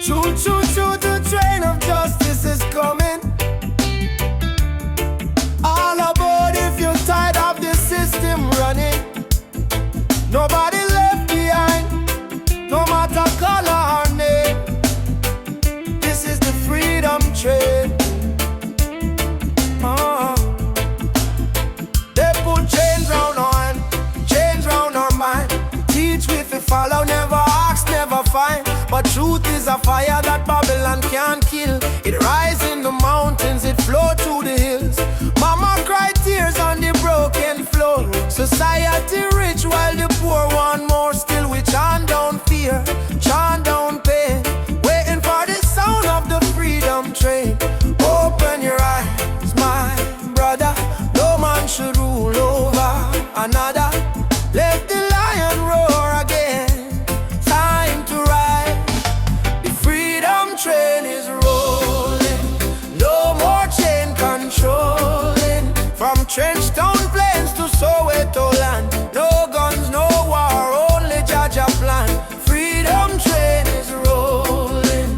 Choo, choo, choo, the train of justice is coming. All aboard if you're tired of the system running. Nobody left behind, no matter color or name. This is the freedom train. They put chains round our hand, chains round our mind. Teach with the follow, never ask, never find. But truth is a fire that Babylon can't kill. It rise in the mountains, it flow through the hills. Mama cry tears on the broken floor. Society rich while the poor want more. Still we chant down fear, chant down pain, waiting for the sound of the freedom train. Open your eyes, my brother. No man should rule over another. Let the lion roar again. Time to ride. The freedom train is rolling. No more chain controlling. From Trenchtown Plains to Soweto land. No guns, no war, only Jaja plan. Freedom train is rolling.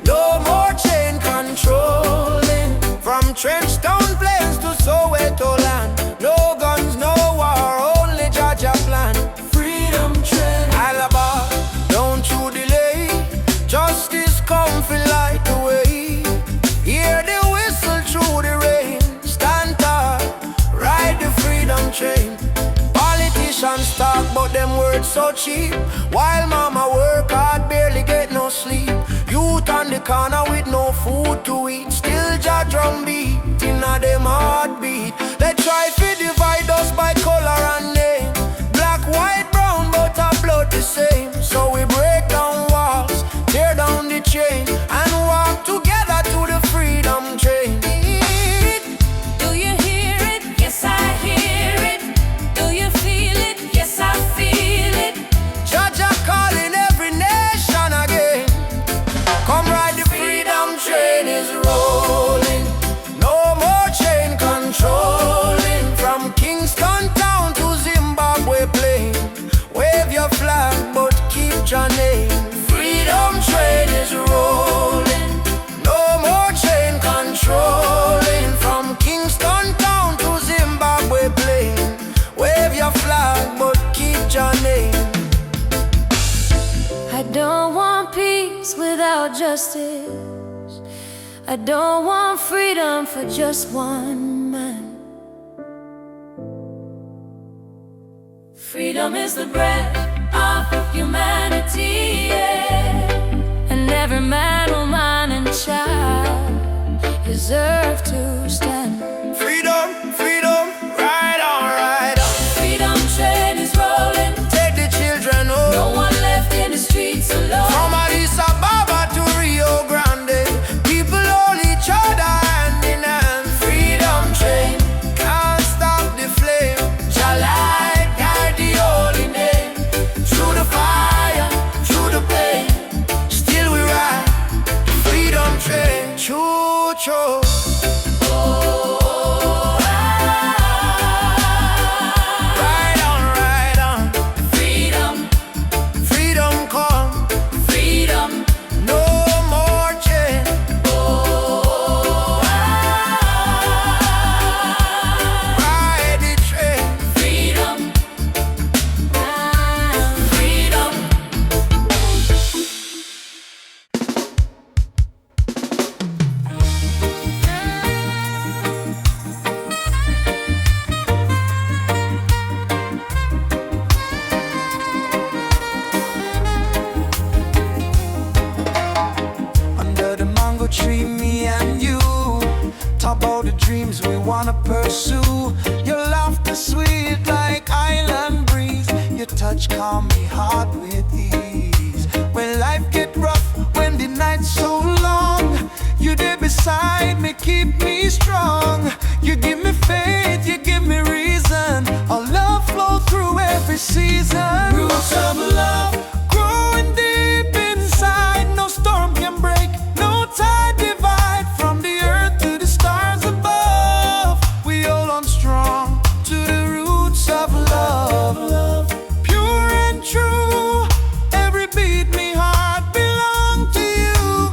No more chain controlling. From Trenchtown Plains to Soweto land. No guns, no war, only Jaja plan. Freedom train. Alaba, don't you delay. Justice come fi light the way. Hear the whistle through the rain. Stand tall, ride the freedom train. Politicians talk but them words so cheap. While mama work hard, barely get no sleep. Youth on the corner with no food to eat. Still Jah drum beat inna them heartbeat. They try to divide us by color and name. Black, white, brown, but our blood the same. So we break down walls, tear down the chain, and walk together to the freedom train. Do you hear it? Yes, I hear it. Do you feel it? Yes, I feel it. Jah calling every nation again. Come ride the freedom train is rolling. No more chain controlling. From Kingston town to Zimbabwe plain. Wave your flag but keep your name. Freedom train is rolling. No more chain controlling. From Kingston town to Zimbabwe plain. Wave your flag but keep your name. I don't want peace without justice. I don't want freedom for just one man. Freedom is the breath of humanity, yeah. And every man, woman, and child deserve to stand. Freedom, freedom, ride on, ride on. Freedom train is rolling. Take the children home. No one left in the streets alone. From Addis Ababa to Rio Grande, people hold each other hand in hand. Freedom train, can't stop the flame. Jah light guide the holy name. Through the fire, through the pain, still we ride the freedom train. Choo choo. Ride on, ride on. Freedom, Freedom come, freedom. no more chain. Ride the train. Freedom, freedom. Under the mango tree, me and you talk about the dreams we wanna pursue. Your laughter sweet like island breeze. Your touch calm me heart with ease. When life get rough, when the night's so long, you there beside me, keep me strong. You give me faith, you give me reason. Our love flow through every season. Roots of love growing deep inside. No storm can break, no tide divide. From the earth to the stars above, we hold on strong to the roots of love. Pure and true, every beat me heart belong to you.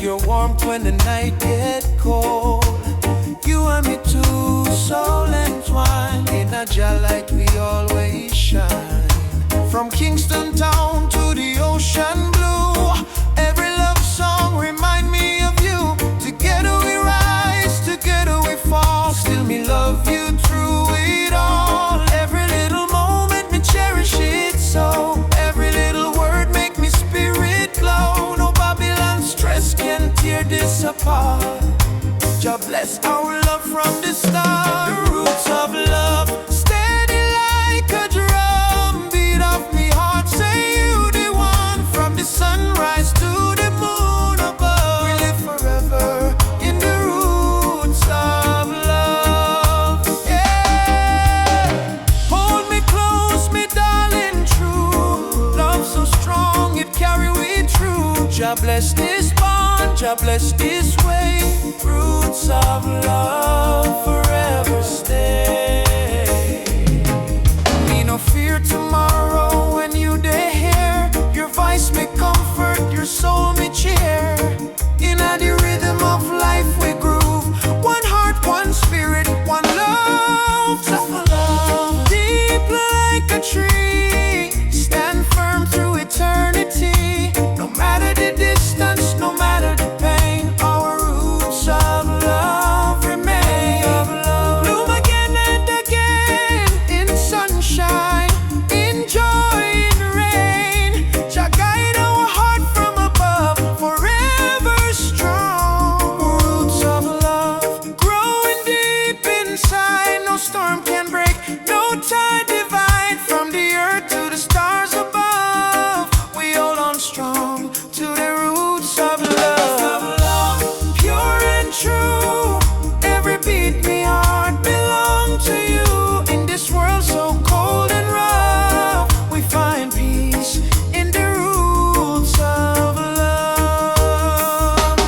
your warmth when the night get cold. You and me too, soul entwined. In a jar light we always shine. From Kingston town to the ocean blue, every love song remind me of you. Together we rise, together we fall. Still me love you through it all. Every little moment me cherish it so. Every little word make me spirit glow. No Babylon stress can tear this apart. God bless our love from the start. The roots of love, steady like a drum. Beat of me heart, say you the one. From the sunrise to the moon above, we live forever in the roots of love. Yeah. Hold me close, me darling, true. Love so strong, it carry we through. God bless this bond, God bless this way. Roots of love forever stay. Me no fear tomorrow when you dey here. Your voice me comfort, your soul me cheer. In the rhythm of life we groove. One heart, one spirit, one love. Love deep like a tree. Stand firm through eternity. No matter the distance, no matter the pain, our roots of love remain. Bloom again and again in sunshine, in joy, in rain. Shall guide our heart from above, forever strong. Roots of love growing deep inside. No storm can break, no tide divide. From the earth to the stars above, we hold on strong to the roots of love. Pure and true, every beat me heart belong to you. In this world so cold and rough, we find peace in the roots of love.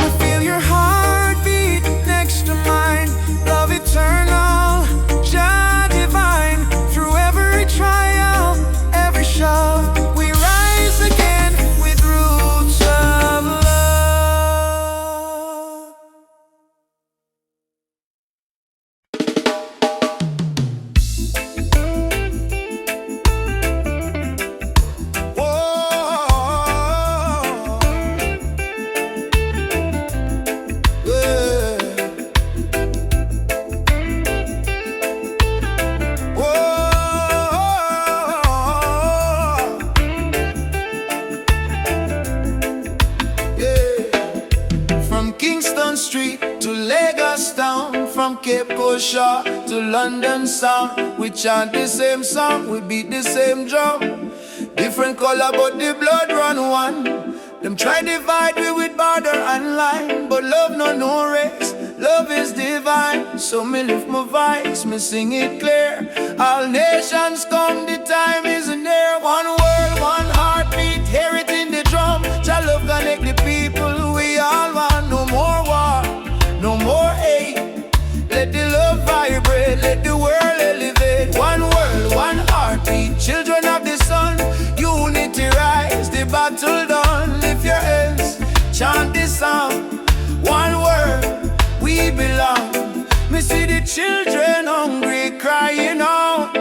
I feel your heartbeat next to mine. Love eternal, Jah divine. Through every trial, every shove, we rise again with roots of love. From Kingston Street to Lagos town, from Cape Coast Shore to London sound, we chant the same song, we beat the same drum. Different color but the blood run one. Them try divide we with border and line, but love no race, love is divine. So me lift my voice, me sing it clear. All nations come, the time is near. One world, one heartbeat, hear it in the drum. Jah love connect the people, we all want. No more war, no more hate. Let the love vibrate, let the world elevate. One world, one heartbeat, children of the sun. Unity rise, the battle done. Lift your hands, chant this song. One word, we belong. Me see the children hungry, crying out,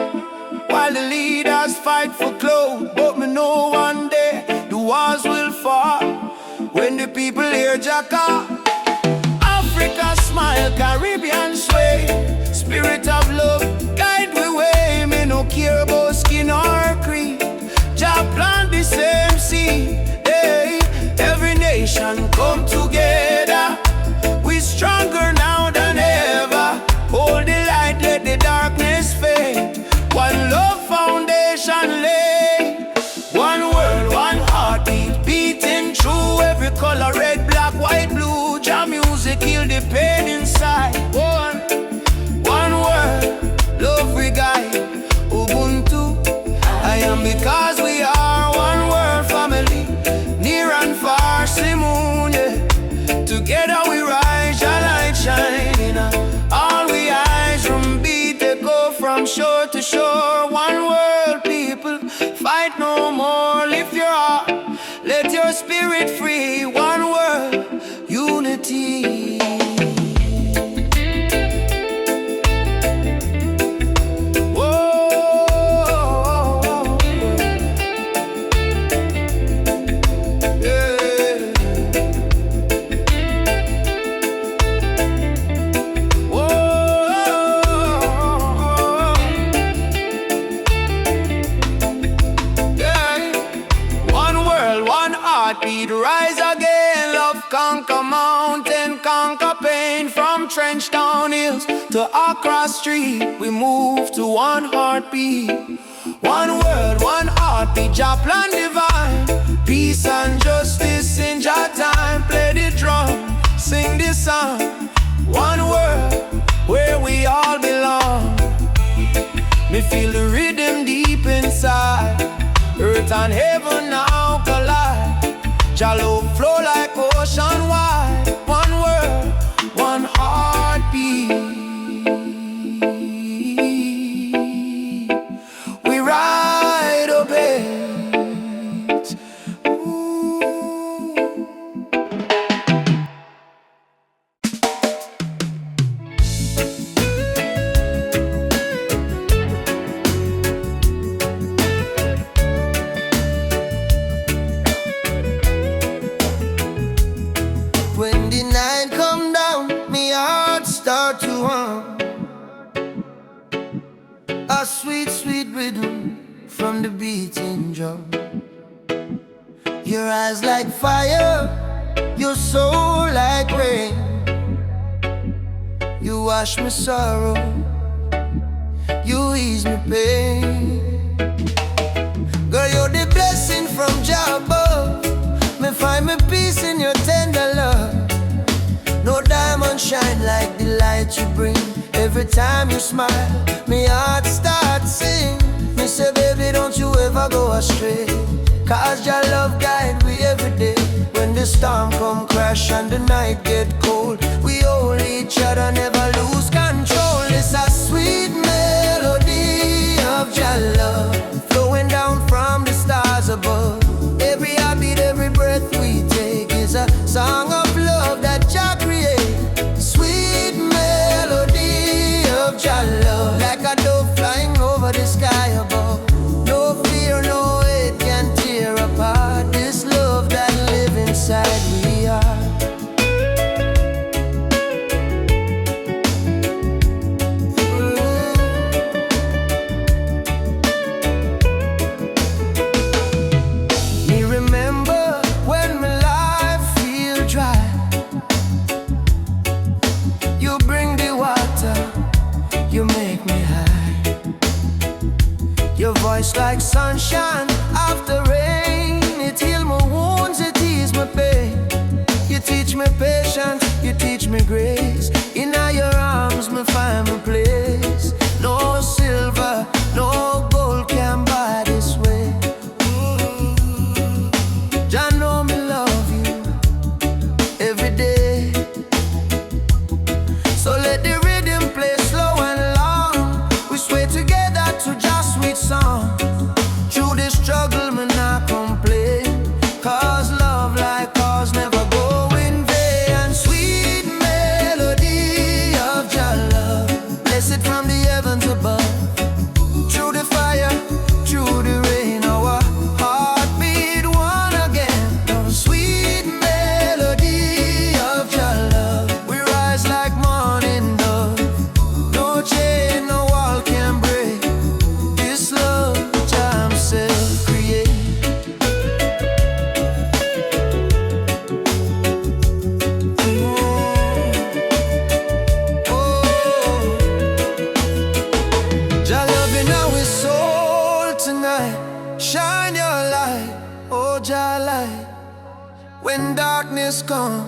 while the leaders fight for clothes. But me know one day the walls will fall when the people hear Jacka. Africa smile, Caribbean sway. Spirit of love, guide we way. Me no care about skin or creed. Jah plant the same seed. Hey, every nation come together. We stronger now than ever. Hold the light, let the darkness fade. One love foundation lay. One world, one heartbeat, beating through every color, red, black, white, blue. Jah music heal the pain inside. One word, love we guide. Ubuntu, I am because we are one world family. Near and far, Simone, yeah. Together we rise, Jah light shining. All we eyes from beat, they go from shore to shore. One world people, fight no more. Lift your heart, let your spirit spirit free. One world, unity. Heartbeat, rise again, love conquer mountain, conquer pain. From Trenchtown Hills to Accra Street, we move to one heartbeat. One world, one heartbeat, Jah plan divine. Peace and justice in Jah time. Play the drum, sing the song. One world, where we all belong. Me feel the rhythm deep inside. Earth and heaven now collide. Jah love flow like ocean wide. One world, one heartbeat. We ride a bit. When the night come down, me heart start to hum. A sweet, sweet rhythm from the beating drum. Your eyes like fire, your soul like rain. You wash my sorrow, you ease my pain. Girl, you're the blessing from Jah above. Me find me peace in your tender love. No diamond shine like the light you bring. Every time you smile, me heart starts sing. Me say, baby, don't you ever go astray. Cause your love guide we every day. When the storm come crash and the night get cold, we hold each other, never lose control. It's a sweet melody of your love, flowing down from the stars above. Every heartbeat, every breath we take is a song of love that Jah create. Sweet melody of Jah love, like a dove flying over the sky above. No fear, no hate can tear apart this love that live inside we are. Me remember when my life feel dry. You bring the water, you make me high. Your voice like sunshine after rain. It heal my wounds, it ease my pain. You teach me patience, you teach me grace. In your arms me find my place. No silver, no gold can buy this way. Jah know me love you every day. So let the rhythm play slow and long. We sway together to Jah's sweet song. Through the struggle, me not complain. Cause love like ours never go in vain. And sweet melody of Jah love, blessed from the heavens above. Through the fire, through the rain, our heartbeat one again. Oh, sweet melody of Jah love, we rise like morning dove. No chain, no wall can break this love Jah himself create. Jah loving our soul tonight. Shine your light, oh Jah light. When darkness comes,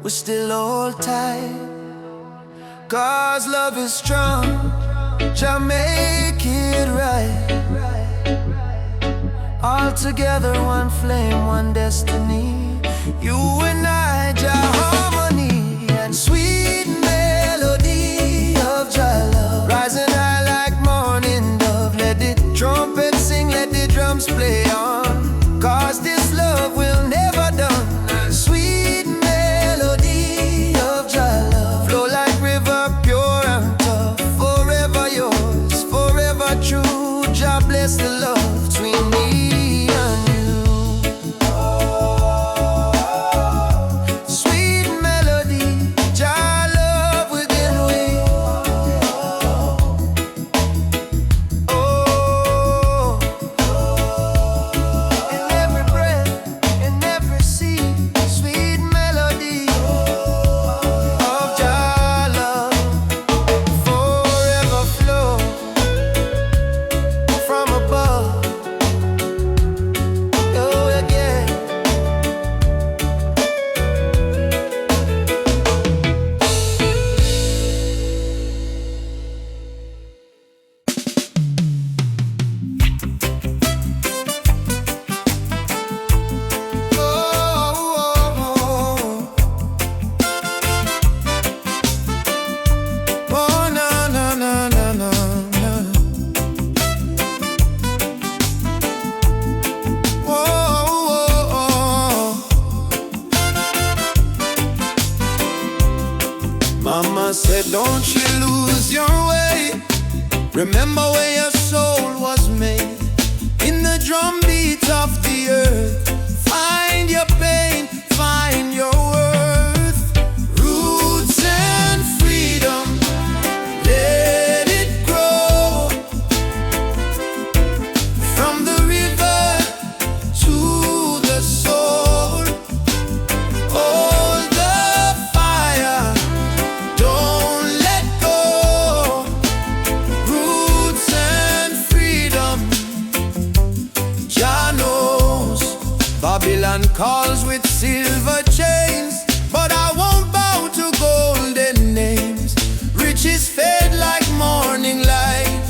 we still hold tight. Cause love is strong, Jah make it right. All together, one flame, one destiny. You and I, Jah harmony. And sweet melody of Jah love, rising high like morning dove. Let the trumpet sing, let the drums play on. Cause this love will never Mama said, don't you lose your way. Remember where your soul was made. In the drumbeat of the earth, find your pain, find your worth. Roots and freedom, let it grow. From the river to the soul, hold the fire, don't let go. Roots and freedom, Jah knows. Babylon calls with silver chains, but I won't bow to golden names. Riches fade like morning light,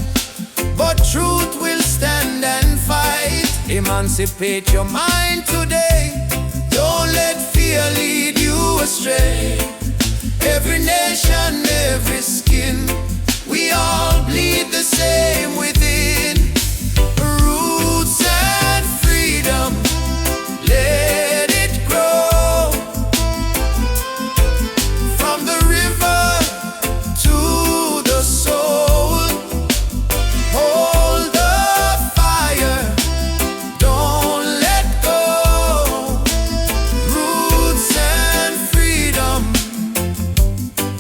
but truth will stand and fight. Emancipate your mind today, don't let fear lead you astray. Every nation, every skin, we all bleed the same within. Roots and freedom, let it grow. From the river to the soul, hold the fire, don't let go. Roots and freedom,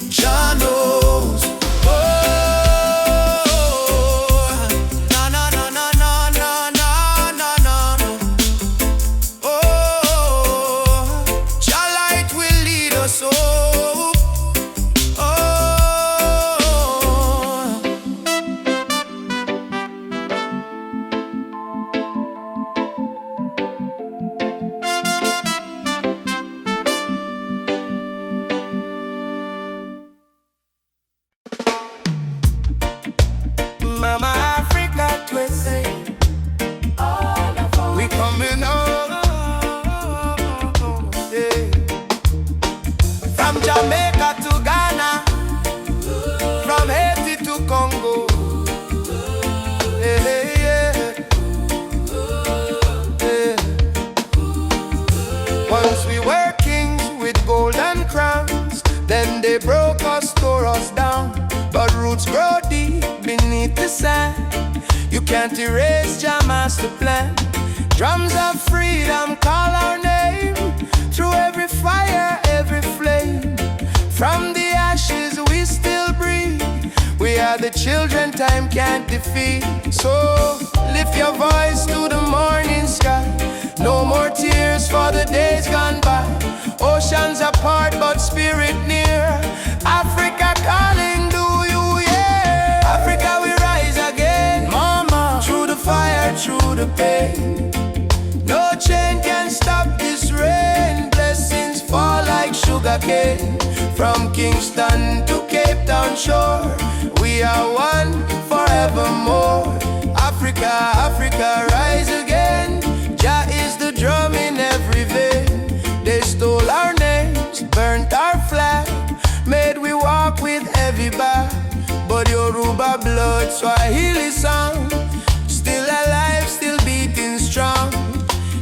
Jah knows. Na na na na na na na na na. Jah light will lead us home. Mama Africa twisted, we coming home, yeah. From Jamaica to Ghana, from Haiti to Congo, yeah, yeah, yeah. Once we were kings with golden crowns, then they broke us, tore us down. But roots grow deep beneath the sand. You can't erase Jah master plan. Drums of freedom call our name, through every fire, every flame. From the ashes we still breathe. We are the children time can't defeat. So lift your voice to the morning sky. No more tears for the days gone by. Oceans apart but spirit near. Africa calling, do you hear? Africa we rise again, mama. Through the fire, through the pain. No chain can stop this rain. Blessings fall like sugar cane. From Kingston to Cape Town shore, we are one forevermore. Africa, Africa rise again. Jah is the drum in every vein. They stole our names, burnt our flag, made we walk with heavy back. But Yoruba blood, Swahili song, still alive, still beating strong.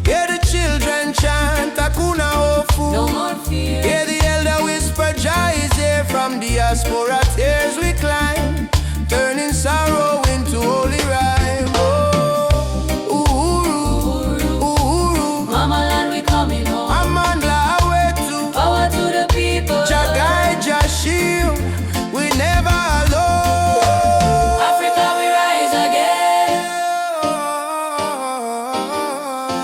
Hear the children chant Hakuna Hofu. No more fear. Hear the elder whisper Jah is here. From diaspora tears we climb, turning sorrow into holy rhyme. Oh, Uhuru, Uhuru, Mama land we coming home. Amandla Awetu, Power to the people. Jah guide, Jah shield, we never alone. Africa we rise again.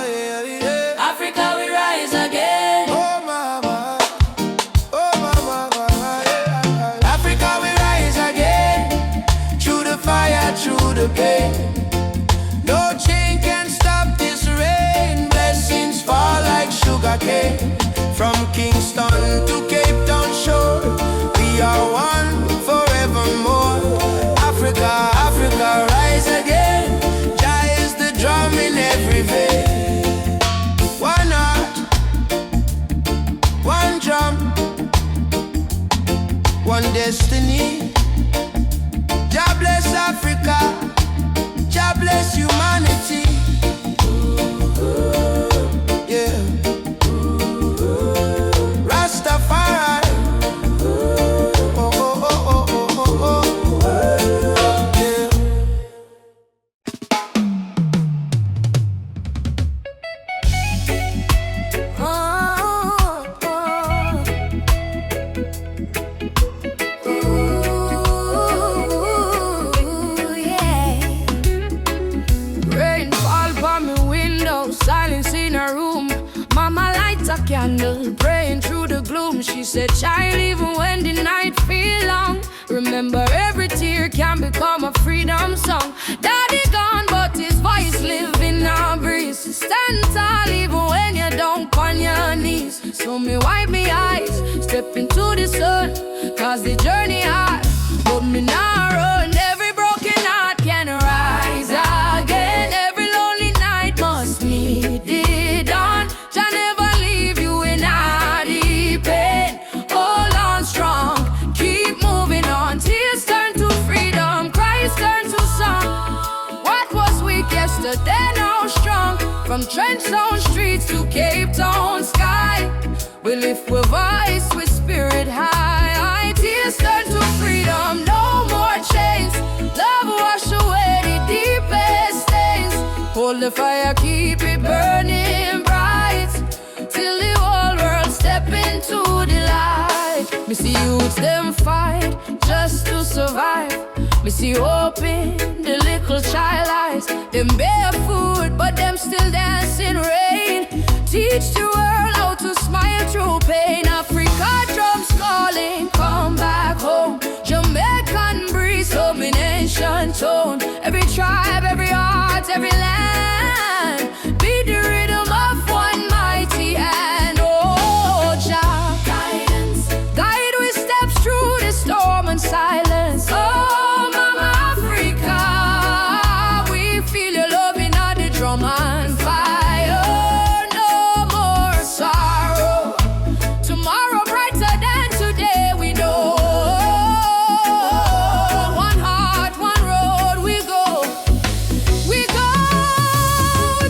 Yeah, yeah. Africa we rise again. Oh mama, yeah. Africa we rise again. Through the fire, through the pain. No chain can stop this rain. Blessings fall like sugar cane. From Kingston to Cape Town shore, we are one forevermore. Africa, Africa rise again. Jah is the drum in every vein. One heart, one drum, one destiny. Jah bless Africa, Jah bless humanity. Yeah. Rastafari. Oh, oh, oh. praying through the gloom. She said, child, even when the night feel long, remember every tear can become a freedom song. Daddy gone, but his voice live in our breeze. Stand tall even when you don't on your knees. So me wipe me eyes, step into the sun, cause the journey hard, but me not run. Every broken heart can rise again. Every lonely night must meet the dawn. Jah never leave you in any pain. Hold on strong, keep moving on. Tears turn to freedom, cries turn to song. What was weak yesterday now strong. From Trenchtown streets to Cape Town sky, we lift with voice, with spirit high. Tears turn to freedom, no more chains. Love wash away the deepest stains. Hold the fire, keep it burning bright, till the whole world step into the light. Me see youths them fight just to survive. Me see hope in the little child eyes. Them barefoot, but them still dance in rain. Teach the world how to smile through pain. Africa drums calling, come back home. Jamaican breeze, home in ancient tone. Every tribe, every heart, every land, be the rhythm of one mighty hand. Oh, Jah, guidance, guide we steps through the storm and silence. Oh, Mama Africa, we feel your love in all the drum and fire. No more sorrow, tomorrow brighter than today, we know. One heart, one road, we go. We go,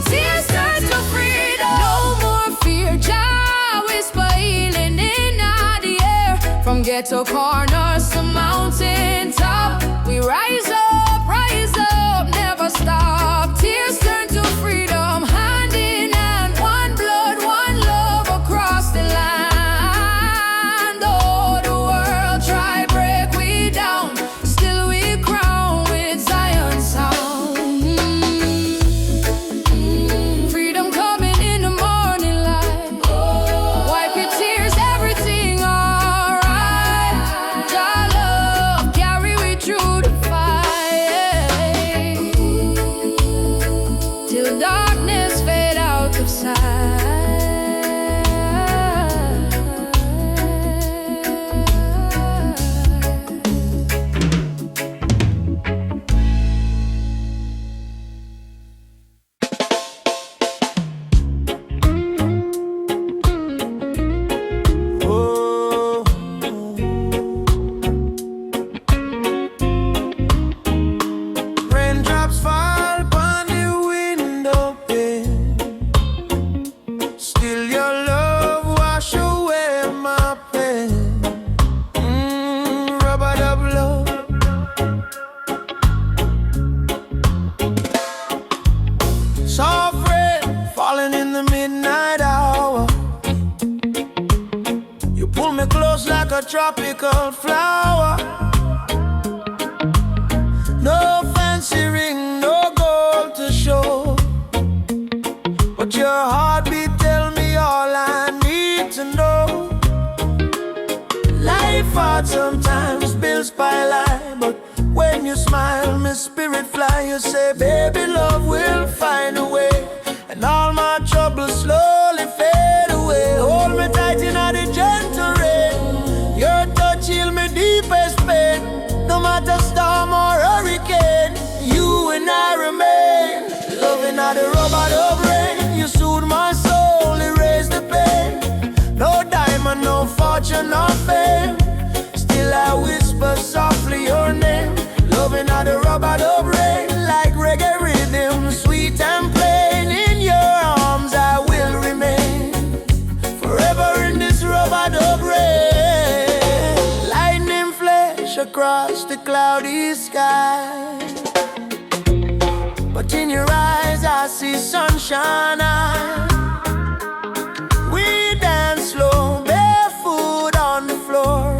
tears turn to freedom. No more fear, Jah whisper healing in the air. From ghetto corners to mountain top, we rise up, never stop. Tears turn to freedom, hand in hand, one blood, one love across the land. Oh, the world try break we down, still we crown with Zion sound. Freedom coming in the morning light. Wipe your tears, everything alright. Jah love carry we through the fight, till darkness fade out of sight. Oh, raindrops fall upon the window pane. Still your love wash away my pain. Rubber dub love. Soft rain falling in the midnight hour. You pull me close like a tropical flower. No fancy ring, no gold to show, but your heartbeat tell me all I need to know. Life hard sometimes, bills pile high, but when you smile, my spirit fly. You say, baby, love will find a way, and all my troubles slowly fade away. Hold me tight in the gentle rain. Your touch heal me deepest pain. No matter storm or hurricane, you and I remain. Loving all the rubber dub rain. You soothe my soul, erase the pain. No diamond, no fortune, no fame, still I whisper softly your name. Loving all the rubber dub rain, like reggae rhythm, sweet and plain. In your arms I will remain, forever in this rubber dub rain. Lightning flash across the cloudy sky, but in your eyes I see sunshine. We dance slow, barefoot on the floor.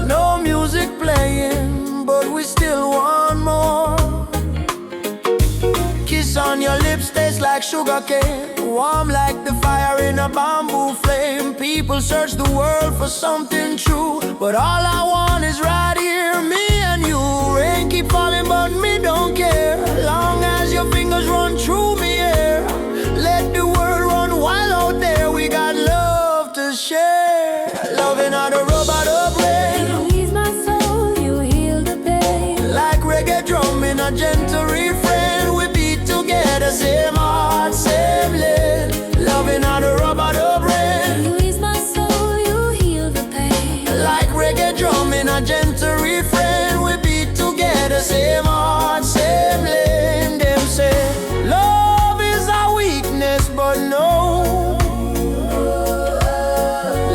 No music playing, but we still want more. Kiss on your lips tastes like sugar cane, warm like the fire in a bamboo flame. People search the world for something true, but all I want is right here, me and you. Rain keep falling, but me don't care. Long as your fingers run through me here. Let the world run wild out there. We got love to share. Loving on the robot of rain. You ease my soul, you heal the pain. Like reggae drum in a gentle refrain. We beat together, same heart, same lane. Loving on the robot of rain. You ease my soul, you heal the pain. Like reggae drum in a gentle refrain. We beat together, same heart, same lane. Them say love is our weakness, but no,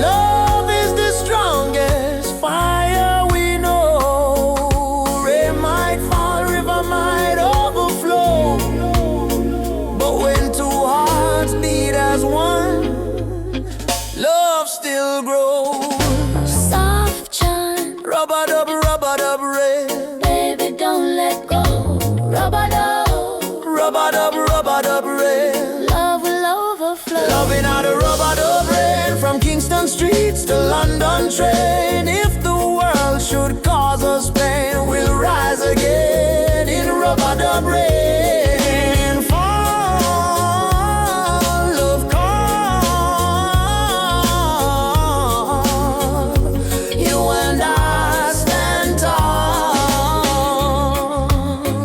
love is the strongest fire we know. Rain might fall, river might overflow, but when two hearts beat as one, love still grows. Soft chant, Rub-a-dub, rain. baby, don't let go. Rub-a-dub, Rub-a-dub, rain. love will overflow. Loving how the rub-a-dub rain. From Kingston streets to London train. If the world should cause us pain, we'll rise again in rub-a-dub rain. Fall, love call. You and I stand tall.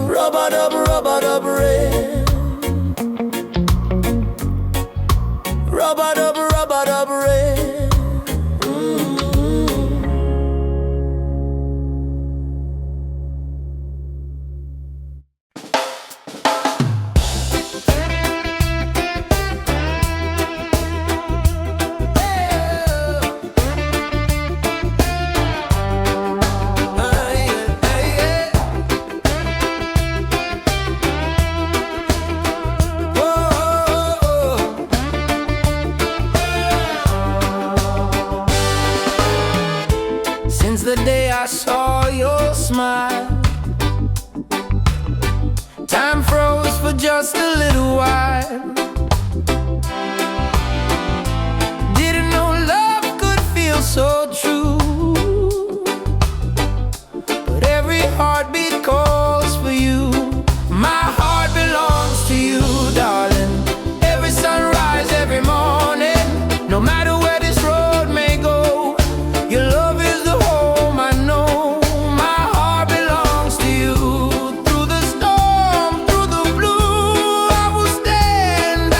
Rub-a-dub, rain. Rub-a-dub, rain. Since the day I saw your smile, time froze for just a little while. Didn't know love could feel so true, but every heartbeat calls for you. My heart belongs to you, darling. Every sunrise, every morning, no matter where this road may go, your love is the home I know. My heart belongs to you. Through the storm, through the blue, I will stand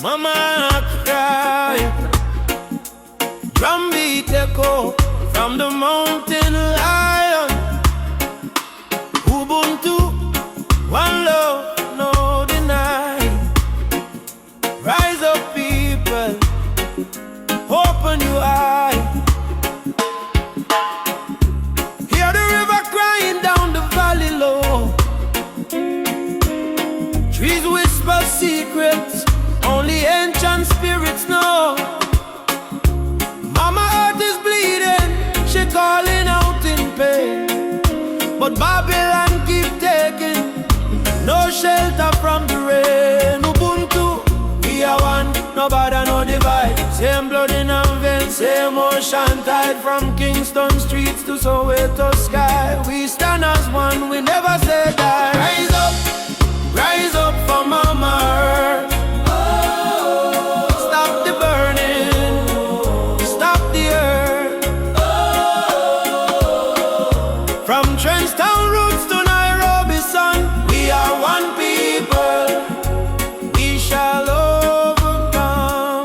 Mama cry, drum beat echo from the mountain lion. Ubuntu, one love, no deny. Rise up people, open your eye. Hear the river crying down the valley low. Trees whisper secrets only ancient spirits know. Mama earth is bleeding, she calling out in pain. But Babylon keep taking no shelter from the rain. Ubuntu, we are one, no bother, no divide. Same blood in our veins, same ocean tide. From Kingston streets to Soweto sky, we stand as one, we never say die. Rise up for Mama Earth. Stop the burning, stop the earth. From Trenchtown roots to Nairobi sun, we are one people, we shall overcome.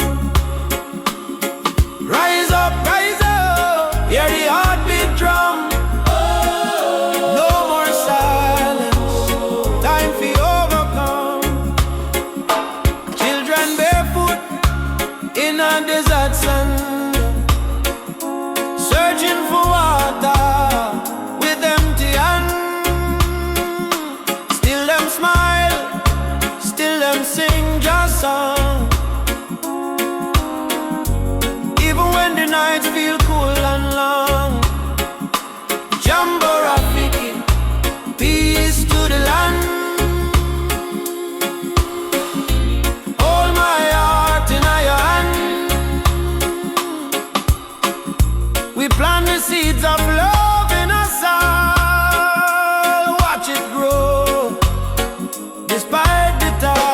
Rise up, hear the heartbeat drum. No more silence, time for overcome. Children barefoot in a desert sun, searching for water with empty hands. Still them smile, still them sing just song. Even when the nights feel cool and long. Jambo Rafiki, peace to the land. Hold my heart in your hand. We plant the seeds of love in us all. Watch it grow, despite the tide.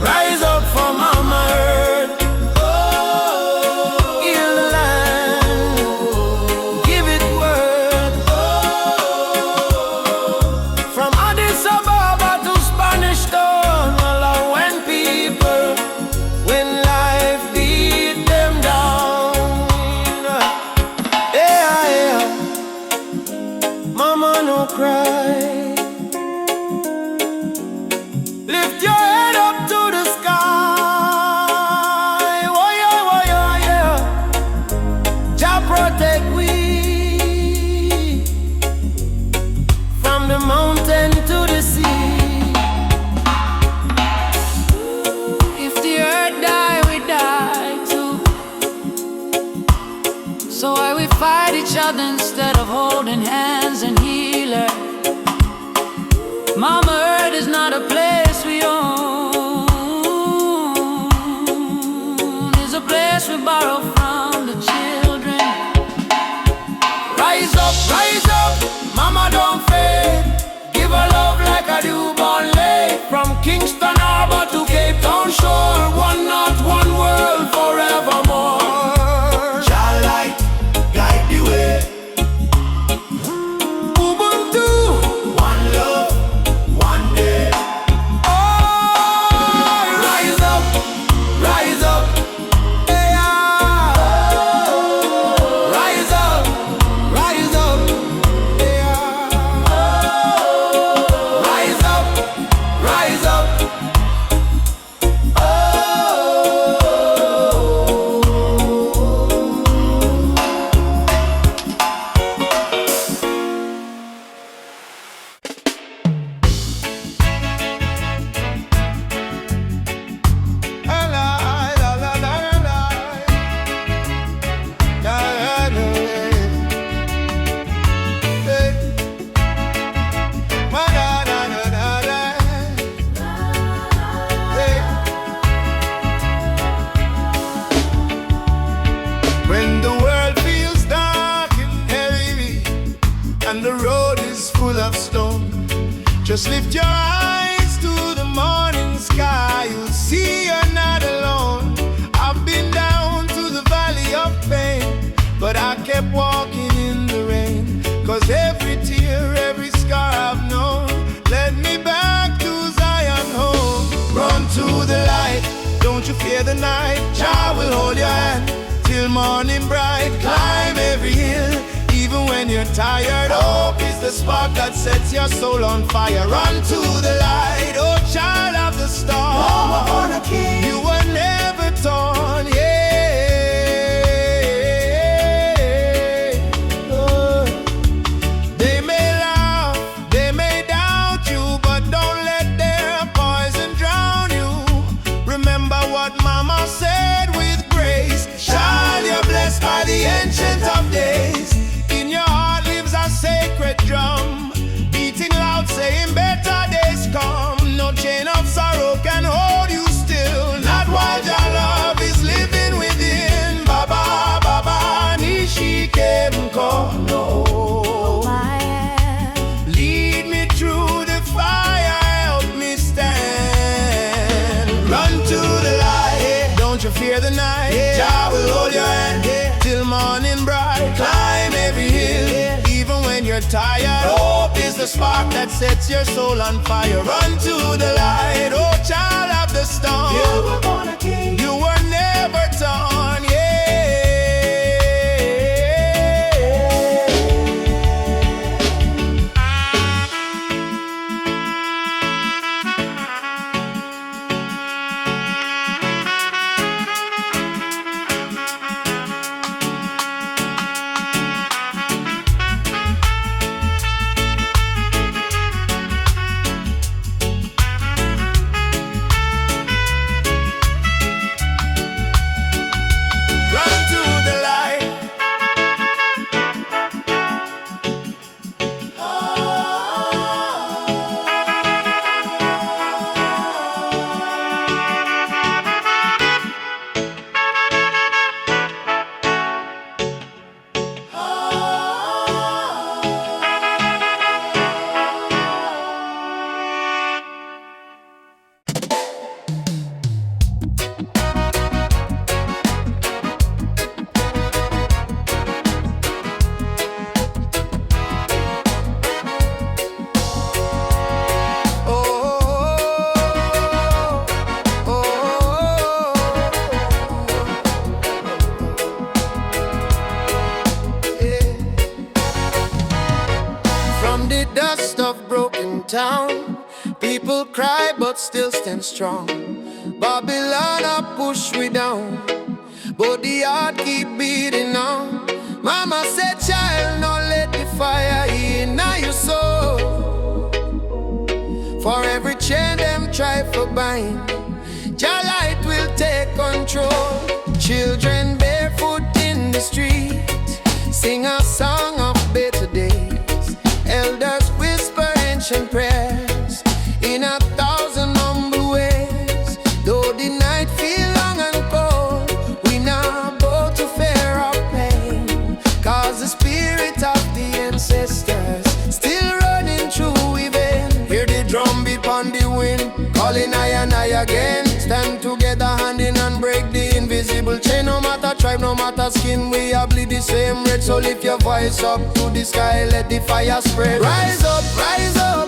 Rise up for Mama Earth. Heal the land, give it worth. From Addis Ababa to Spanish Town, all are when people, when life beat them down. Yeah. Mama, no cry. Lift your head up to the sky. Oh yeah. Jah protect we from the mountain to the sea. If the earth die, we die too. So why we fight each other instead of holding hands and heal her? Mama Earth is not a place we own, it's a place we borrow from the children. Rise up, Mama don't fade. Give her love like a newborn lay. From Kingston Harbor to Cape Town shore, one not one world forevermore. Shall light guide the way. Ubuntu, one love, one day. Oh, rise up, yeah. Rise up, yeah. Rise up. When the world feels dark and heavy and the road is full of stone, just lift your eyes to the morning sky. You'll see you're not alone. I've been down to the valley of pain, but I kept walking in the rain. 'Cause every tear, every scar I've known led me back to Zion Don't you fear the night, Jah will hold your hand till morning bright. Climb every hill, even when you're tired. Hope is the spark that sets your soul on fire. Run to the light, oh child of the storm. Mama on a king, you were never torn, yeah. They may laugh, they may doubt you, but don't let their poison drown you. Remember what Mama said with grace. Child, you're blessed by the Ancient of Days. In your heart lives a sacred drum, beating loud, saying better days come. No chain of sorrow can hold you still, not while your love is living within. Baba, Baba, Nishike Mkono. Lead me through the fire, help me stand. Run to the light, don't you fear the night. Jah will hold your hand till morning bright. Climb every hill, even when you're tired. Hope is the spark that sets your soul on fire. Run to the light, oh child of the storm. You were born a king, you were never torn, yeah. Town, people cry but still stand strong. Babylon a push we down, but the heart keep beating on. Mama said, child, no let the fire in your soul. For every chain them try for bind, Jah light will take control. Children barefoot in the street, sing a song of better days. Elders whisper ancient prayers in 1,000 humble ways. Though the night feel long and cold, we now bow to fear of pain, cause the spirit of the ancestors still running through we vein. Hear the drum beat on the wind, calling I and I again. Stand together hand in hand, break the invisible chain. No matter tribe, no matter skin, we all bleed the same red. So lift your voice up to the sky, let the fire spread. Rise up,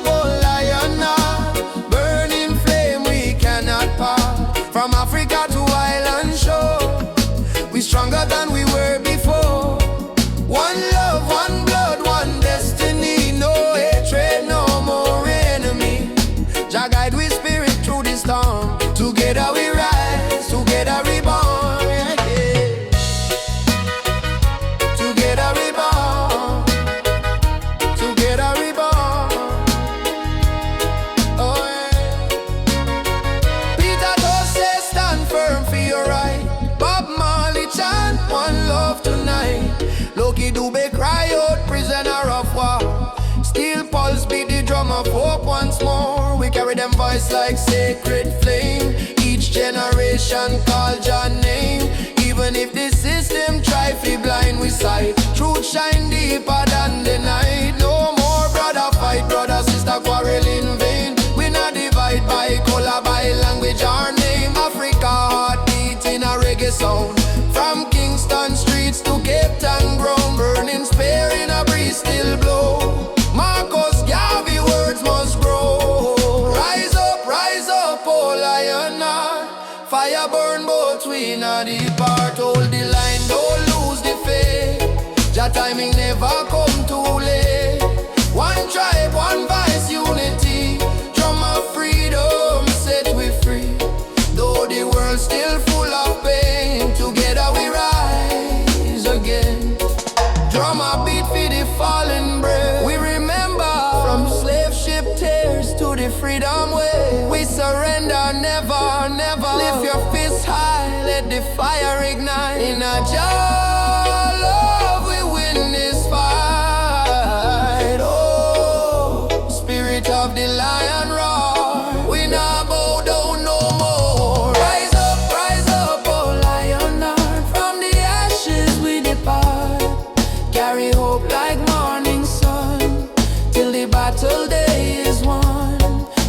oh lion, burning flame we cannot part. From Africa to island shore, we stronger than we were before. One love, one blood, one destiny. No hatred, no more enemy. Jah guide we spirit through the storm. Together we rise, together we born, yeah. Together we born, together we born, oh yeah. Peter Tosh say stand firm for your right. Bob Marley chant one love tonight. Loki Dube cry out prisoner of war. Steel Pulse beat the drum of hope once more. We carry them voice like sacred flame. Each generation call Jah name. Even if the system try to blind we sight, truth shine deeper than the night. No more brother fight, brother sister quarrel in vain. We not divide by color, by language or name. Africa heartbeat in a reggae sound. From Kingston streets to Cape Town ground, burning spear in a breeze still blow. Marcus Garvey words must grow. Rise up, oh lion, fire burn in a deep heart. Hold the line, don't lose the faith. Your timing never come too late. One tribe, one voice, unity. Drum of freedom, set we free. Though the world's still full of pain, together we rise again. Drum a beat for the fallen brave. We remember from slave ship tears to the freedom way. We surrender, never, never. Lift your fists high, let the fire ignite. In a jar love, we win this fight. Oh, spirit of the lion roar. We not bow down no more. Rise up, oh lion heart. From the ashes we depart. Carry hope like morning sun, till the battle day is won.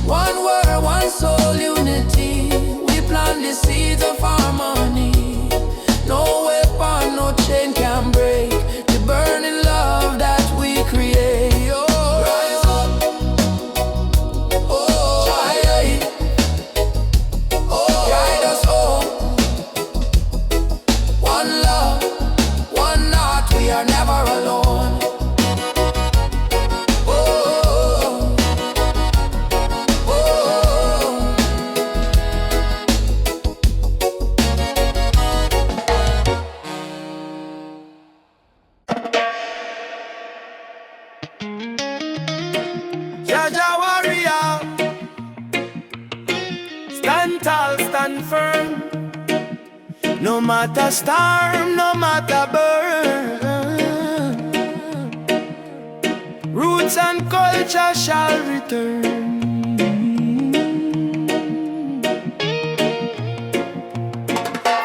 One word, one soul, unity. We plant the seeds of harmony. No weapon, no chain can break the burning love that we create. Oh, rise up, oh, aye. Oh, guide us home. One love, one heart, we are never alone. Oh, oh, Jaja warrior, stand tall, stand firm. No matter storm, no matter burn, roots and culture shall return.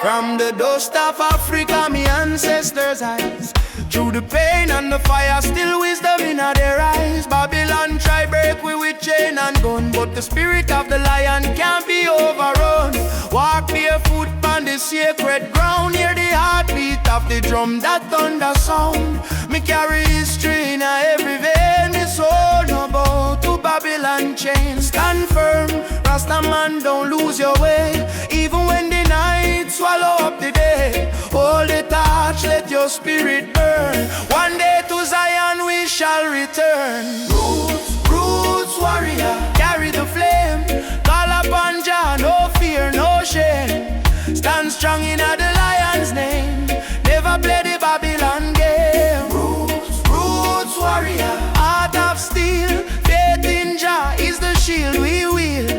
From the dust of Africa, my ancestors' eyes. Through the pain and the fire, still wisdom in their eyes. Babylon try break we with chain and gun, but the spirit of the lion can't be overrun. Walk barefoot on the sacred ground, hear the heartbeat of the drum, that thunder sound. Me carry history in every vein, this soul no bow to Babylon chain. Stand firm, Rasta man, don't lose your way. Even when the night swallow up the day, hold the torch, let your spirit burn. One day to Zion we shall return. Roots warrior, carry the flame. Call upon Jah, no fear, no shame. Stand strong in the lion's name. Never play the Babylon game. Roots warrior, heart of steel. Faith in Jah is the shield we wield.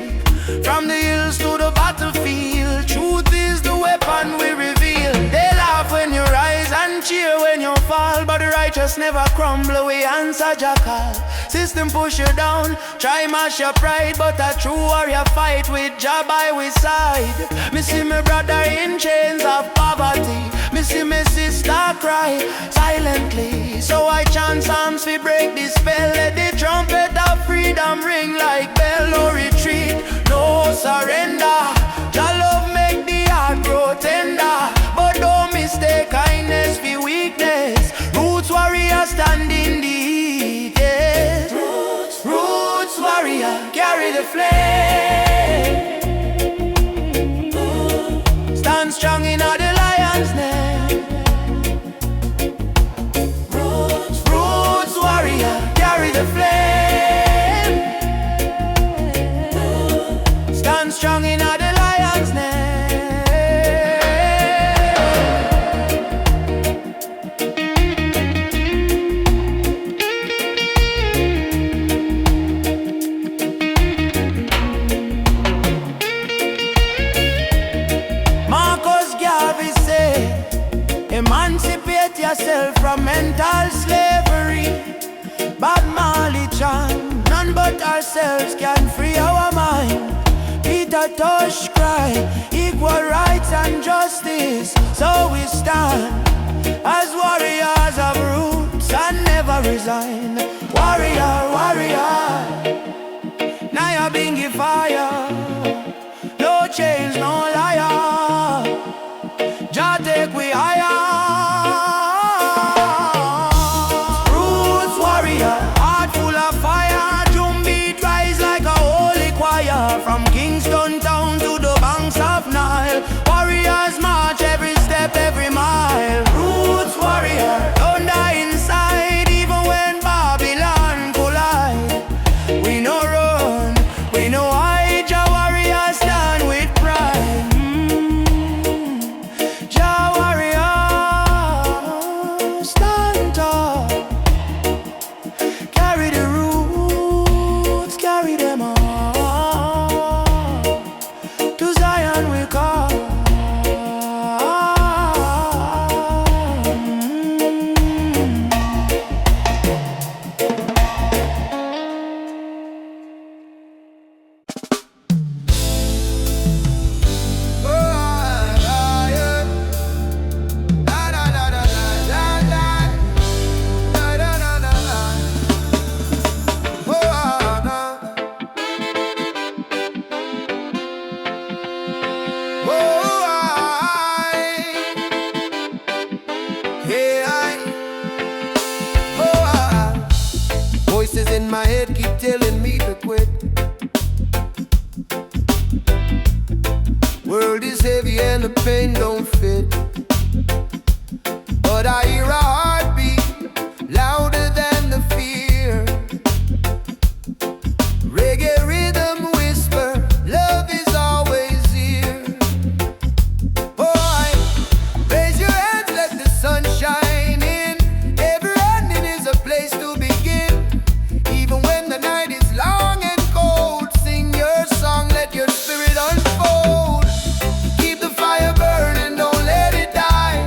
From the hills to the battlefield, truth is the weapon we reveal. They laugh when you rise and cheer when you fall, but the righteous never crumble, we answer jackal. System push you down, try mash your pride, but a true warrior fight with Jah by his side. Me see my brother in chains of poverty, me see my sister cry silently. So I chant psalms to break this spell, let the trumpet of freedom ring like bell. No retreat, no surrender. Jah love make the heart grow tender, but don't mistake kindness for weakness. Roots warrior stand in the heat, yes. Roots warrior carry the flame. Stand strong in the lion's name. Roots warrior carry the flame. Stand strong in the lion's name. Emancipate yourself from mental slavery. Bob Marley chant, none but ourselves can free our mind. Peter Tosh cry, equal rights and justice. So we stand as warriors of roots and never resign. Warrior, warrior, now you're being fire. No change, no liar. Jah take we higher. Roots warrior, heart full of fire. Drum beat rise like a holy choir. From Kingston town to the banks of Nile, warriors march heavy and the pain don't fit. But I hear a heartbeat louder than the fear. Reggae rhythm whisper, love is always here. Boy, raise your hands, let the sun shine in. Every ending is a place to begin. Even when the night is long and cold, sing your song, let your spirit unfold. Keep the fire burning, don't let it die.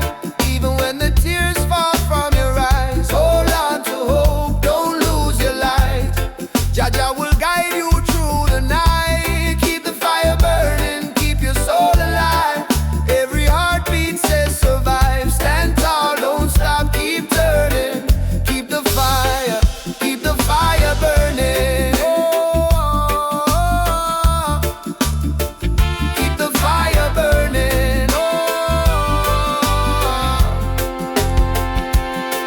Even when the tears fall from your eyes, hold on to hope, don't lose your light. Jah will guide you through the night. Keep the fire burning, keep your soul alive. Every heartbeat says survive. Stand tall, don't stop, keep turning. Keep the fire burning. Oh, keep the fire burning.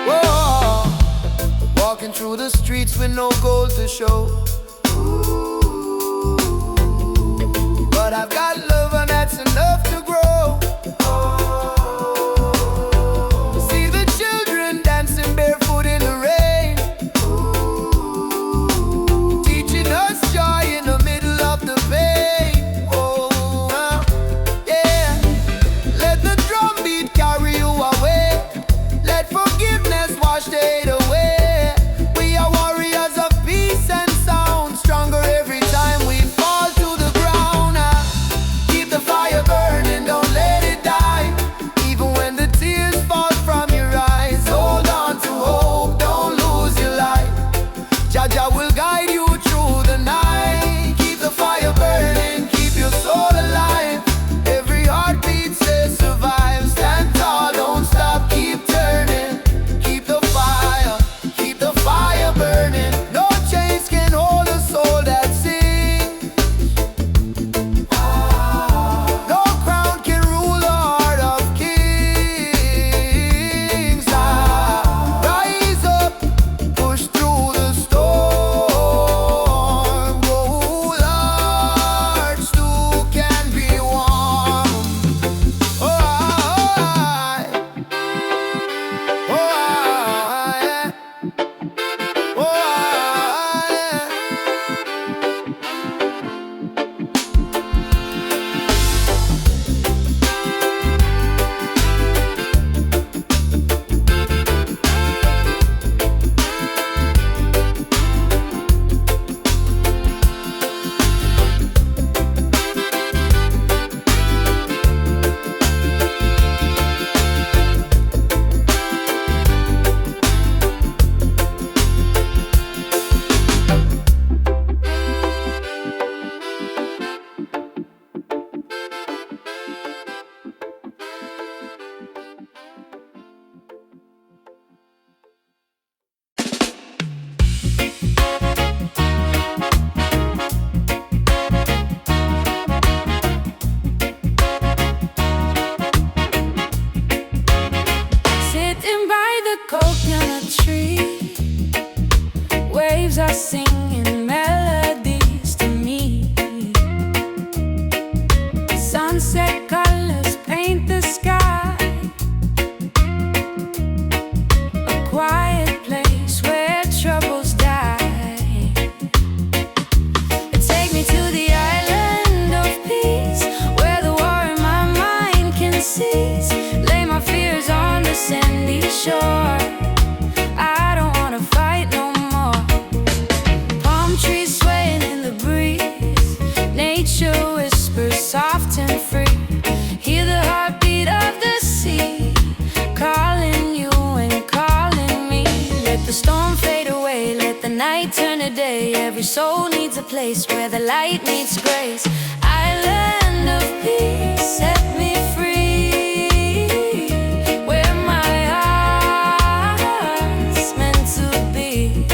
Oh, walking through the streets with no gold to show. But I've got love and that's enough to grow. See the children dancing barefoot in the rain, teaching us joy in the middle of the pain. Oh, yeah. Let the drum beat carry you away. Let forgiveness wash the hate away. We are warriors of peace and sound, stronger every time we fall to the ground. Keep the fire burning, don't let it die. Even when the tears fall from your eyes, hold on to hope, don't lose your light. Jah will guide you through the night. Keep the fire burning, keep your soul alive. Every heartbeat says survive. Stand tall, don't stop, keep turning. Keep the fire burning. No chains can hold a soul that sings. No crown can rule the heart of kings. Rise up, push through the storm. Gold hearts too can be warm. Oh, yeah. Oh, yeah. Sitting by the coconut tree, waves are singing melodies to me. Sunset colors paint the sky, a quiet place where troubles die. Take me to the island of peace, where the war in my mind can cease. Lay my fears on the sandy shore. I don't wanna fight no more. Palm trees swaying in the breeze, nature whispers soft and free. Hear the heartbeat of the sea, calling you and calling me. Let the storm fade away, let the night turn to day. Every soul needs a place where the light meets grace. Island of peace, set me free, where my heart's meant to be.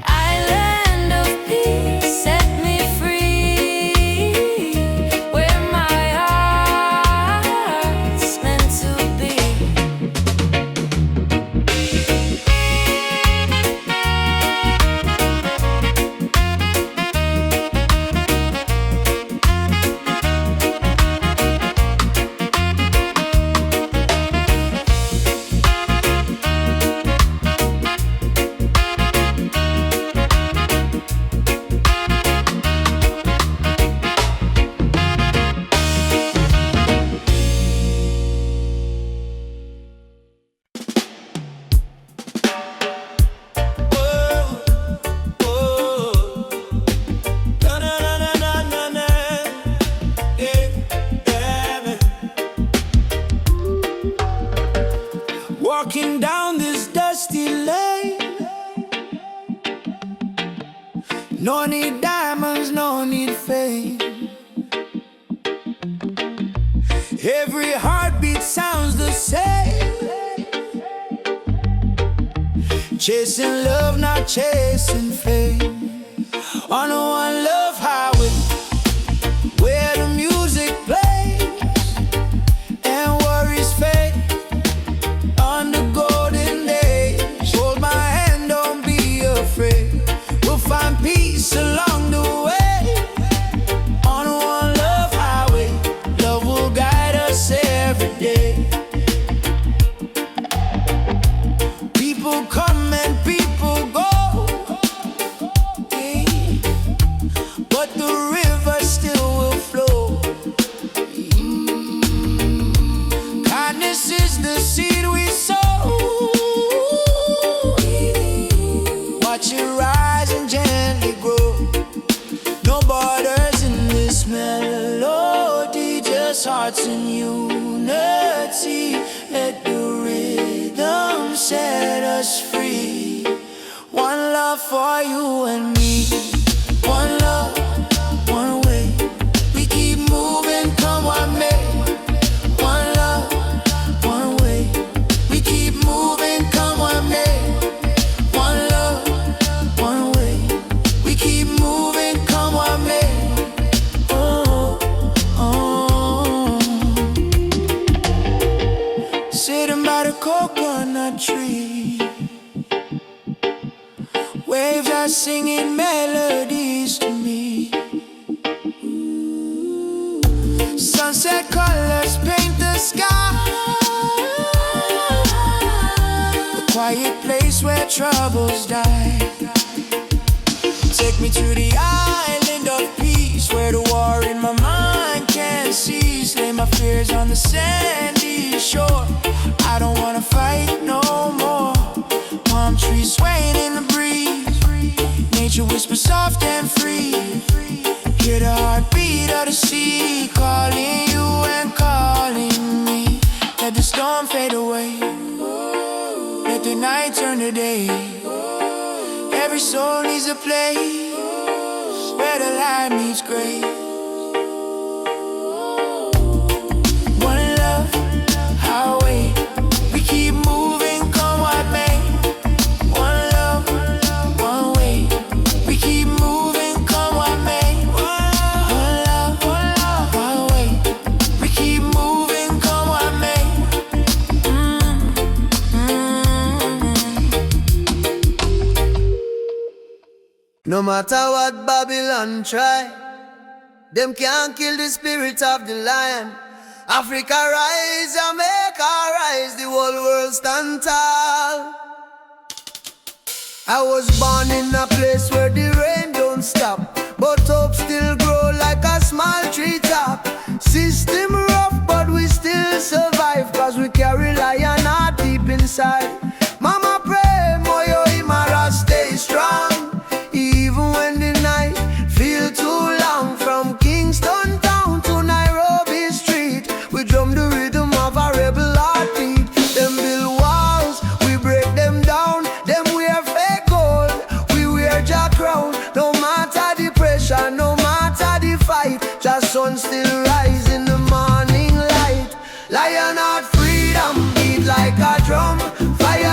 Island of peace, set me free, where my heart's meant to be. No need diamonds, no need fame. Every heartbeat sounds the same. Chasing love, not chasing fame. On a one love highway, where the music plays and worries fade. On the golden days, hold my hand, don't be afraid. We'll find peace along the way. On a one love highway, love will guide us every day. People come and people go, but the river still will flow. Kindness is the seed we sow. Watch it rise and gently grow. No borders in this melody, just hearts in unity. Let the rhythm set us free. One love for you and me. One love, one way. We keep moving, come what may. One love, one way. We keep moving, come what may. One love, one way. We keep moving, come what may. Oh, oh. Sitting by the coconut tree, waves are singing melodies to me. Sunset colors paint the sky, the quiet place where troubles die. Take me to the island of peace, where the war in my mind can't cease. Lay my fears on the sandy shore. I don't wanna fight no more. Palm trees swaying in the breeze, nature whispers soft and free. Hear the heartbeat of the sea, calling you and calling me. Let the storm fade away, let the night turn to day. Every soul needs a place where the light meets gray. One love, highway. We keep moving, come what may. One love, one way. We keep moving, come what may. One love, one way. We keep moving, come what may. No matter what Babylon try, them can't kill the spirit of the lion. Africa rise, Jamaica rise, the whole world stand tall. I was born in a place where the rain don't stop, but hope still grow like a small tree top. System rough, but we still survive, cause we carry lion heart deep inside. Mama pray, Moyo Imara stay strong, even when the night feel too long. From Kingston town to Nairobi street, we drum the rhythm of a rebel heartbeat. Them build walls, we break them down. Them wear fake gold, we wear Jack crown. No matter the pressure, no matter the fight, just sun still rise in the morning light. Lion heart freedom beat like a drum, fire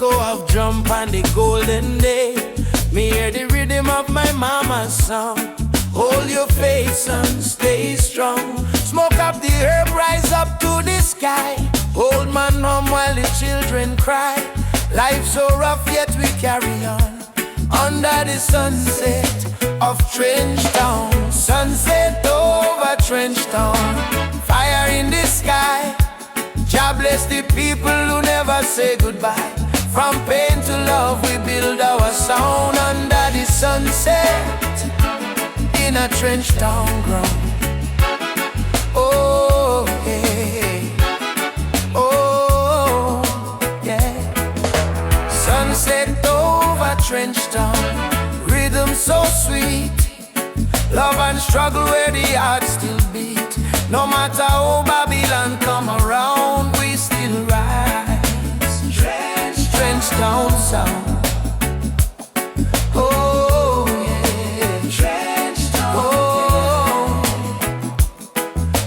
echo of drum on the golden day. Me hear the rhythm of my mama's song. Hold your faith, son, stay strong. Smoke up the herb, rise up to the sky. Old man home while the children cry. Life so rough yet we carry on. Under the sunset of Trench Town. Sunset over Trench Town. Fire in the sky. God bless the people who never say goodbye. From pain to love we build our sound. Under the sunset in a Trench Town ground. Oh, hey, oh, yeah. Sunset over Trench Town. Rhythm so sweet. Love and struggle where the heart still beat. No matter how Babylon come around, we still rise. Trench Town sound. Oh, yeah. Trench Town. Oh.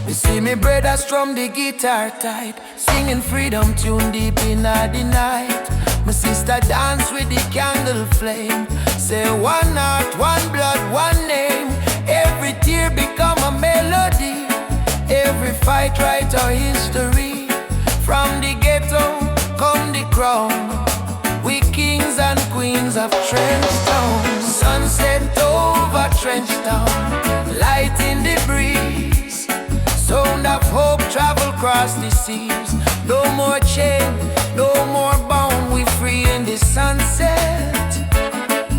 You see me brothers strum the guitar tight, singing freedom tune deep in the night. My sister dance with the candle flame. Say one heart, one blood, one name. Every tear become a melody. Every fight write our history. From the ghetto come the crown. We kings and queens of Trench Town. Sunset over Trench Town. Light in the breeze. Sound of hope travel across the seas. No more chain, no more bound. We free in the sunset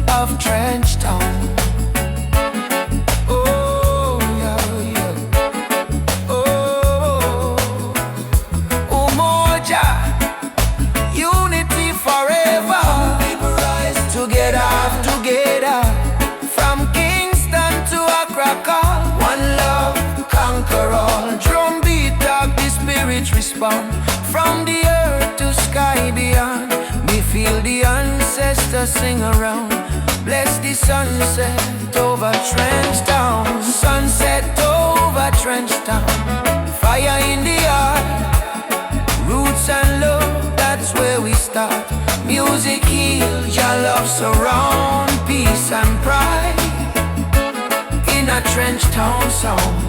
of Trench Town. Respond from the earth to sky beyond. We feel the ancestors sing around. Bless the sunset over Trench Town. Sunset over Trench Town. Fire in the heart. Roots and love, that's where we start. Music heals, your love surround. Peace and pride in a Trench Town song.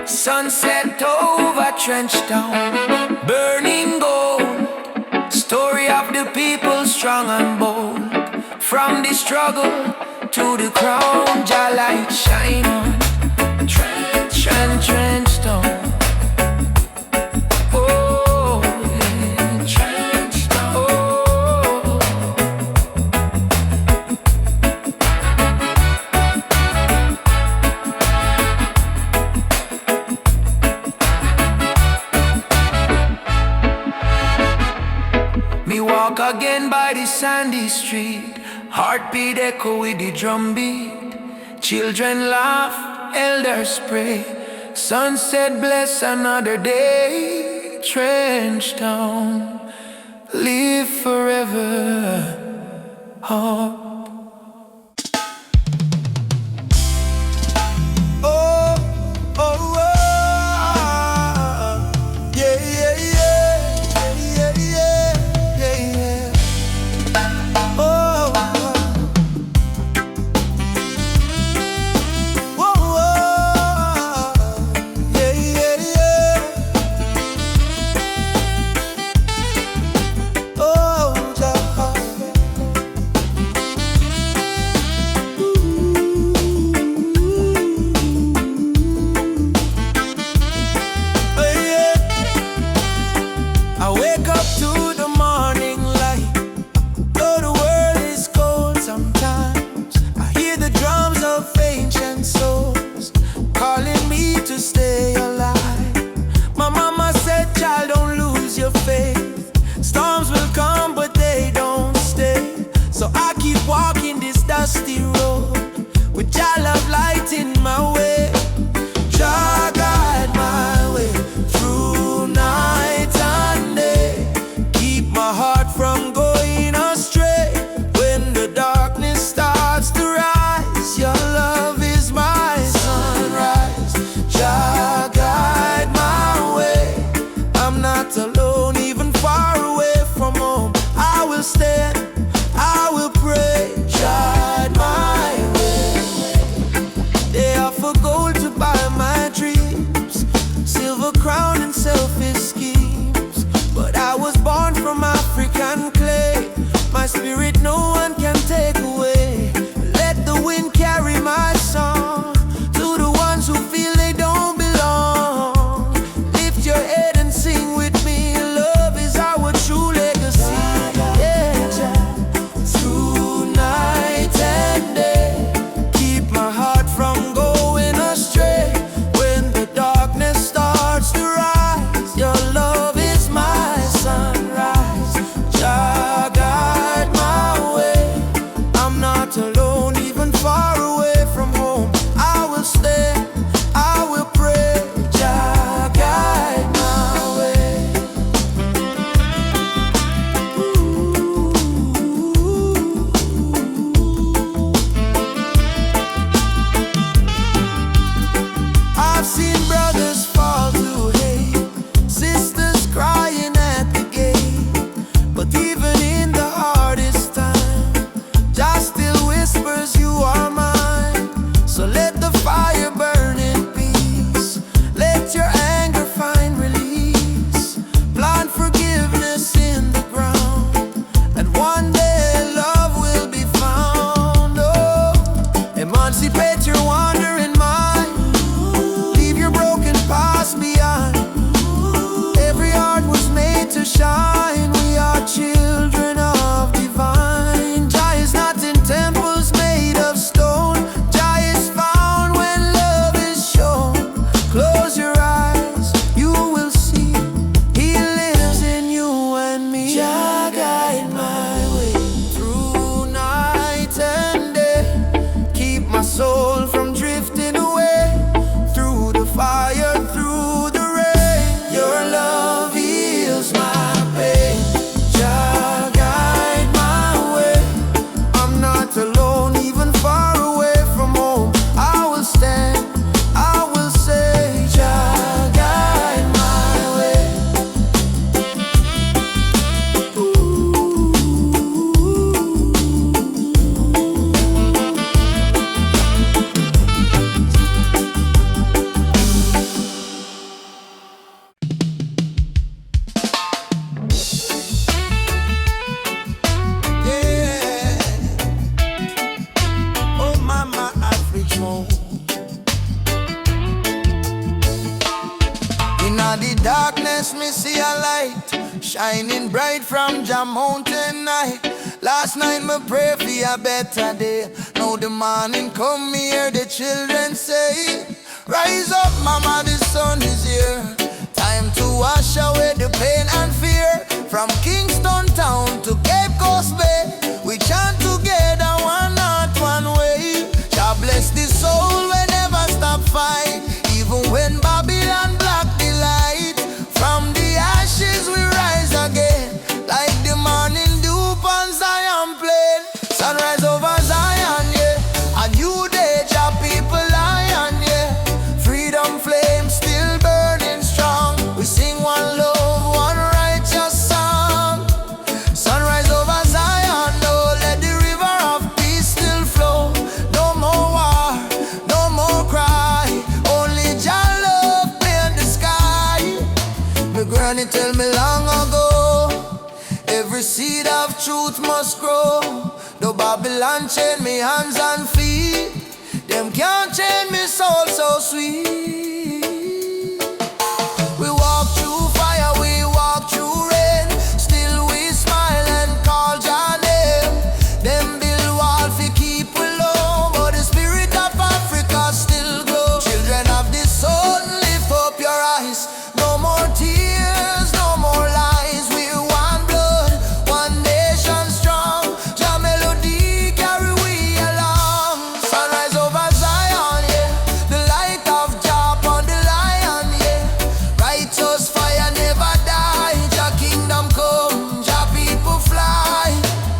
Sunset over Trench Town. Burning gold. Story of the people strong and bold. From the struggle to the crown, Jah light shine on Trench Town. Oh, yeah. Trench Town. Oh. Me walk again by the sandy street. Heartbeat echo with the drum beat. Children laugh, elders pray. Sunset bless another day. Trench Town, live forever. Oh. shining bright from Jah mountain night. Last night me pray for a better day. Now the morning come, me hear the children say, rise up mama, the sun is here. Time to wash away the pain and fear. From Kingston town to Cape Coast Bay, we chant together, one heart, one way. Jah bless the soul, we never stop fight. Even when Babylon block the light, from the ashes we rise again, like the morning dew on Zion plain. Sunrise over Zion, yeah. A new day, Jah people lion, yeah. Freedom flame still burning strong. We sing one love, one righteous song. Sunrise over Zion, oh, let the river of peace still flow. No more war, no more cry. Only Jah love paint the sky. My granny tell me long ago, every seed of truth must grow. Though Babylon chain me hands and feet, them can't chain me soul so sweet. We walk through fire, we walk through rain, still we smile and call Jah name. Them build wall fi keep we low, but the spirit of Africa still glow. Children of the sun, lift up your eyes. No more tears, no more lies. We're one blood, one nation strong. Jah melody carry we along. Sunrise over Zion, yeah. The light of Jah upon the lion, yeah. Righteous fire never die. Jah kingdom come, Jah people fly.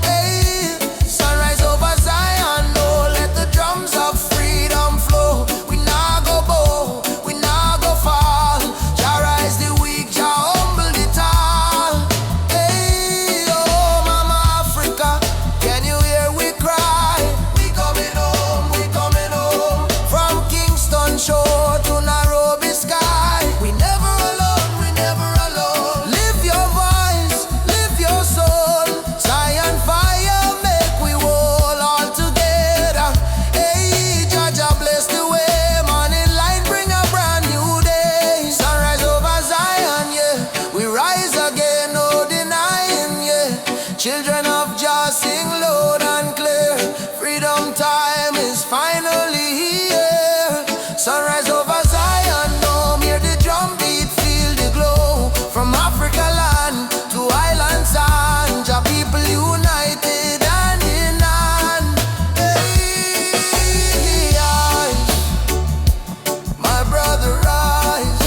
Hey, sunrise over Zion, oh, let the drums of freedom flow. We nah go bow, we nah go fall. Jah rise the weak, Jah humble the tall. Hey, oh, Mama Africa, can you hear we cry? We coming home, we coming home. From Kingston shore to Nairobi sky. We never alone, we never alone. Live your voice, live your soul. Zion fire make we whole all together. Hey, Jah Jah bless the way. Morning light bring a brand new day. Sunrise over Zion, yeah. We rise again, no denying, yeah. Children of Jah sing loud and clear. Freedom time is finally here. Sunrise over Zion, no, hear the drum beat, feel the glow. From Africa land to island sand, Jah people united hand in hand. Hey, rise, my brother rise.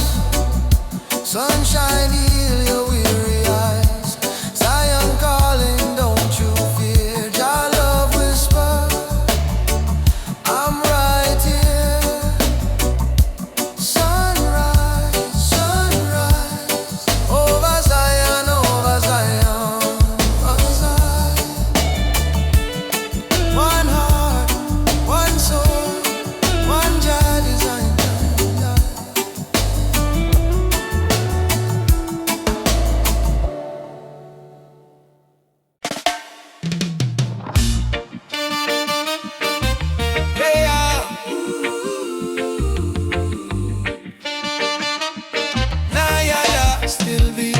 Sunshine heal your weary eyes. Zion calling, don't you fear. Jah love whisper, I'm right here. Sunrise, sunrise, over Zion, over Zion, over Zion. One heart, one soul, one Jah design. Hey, Nayala still be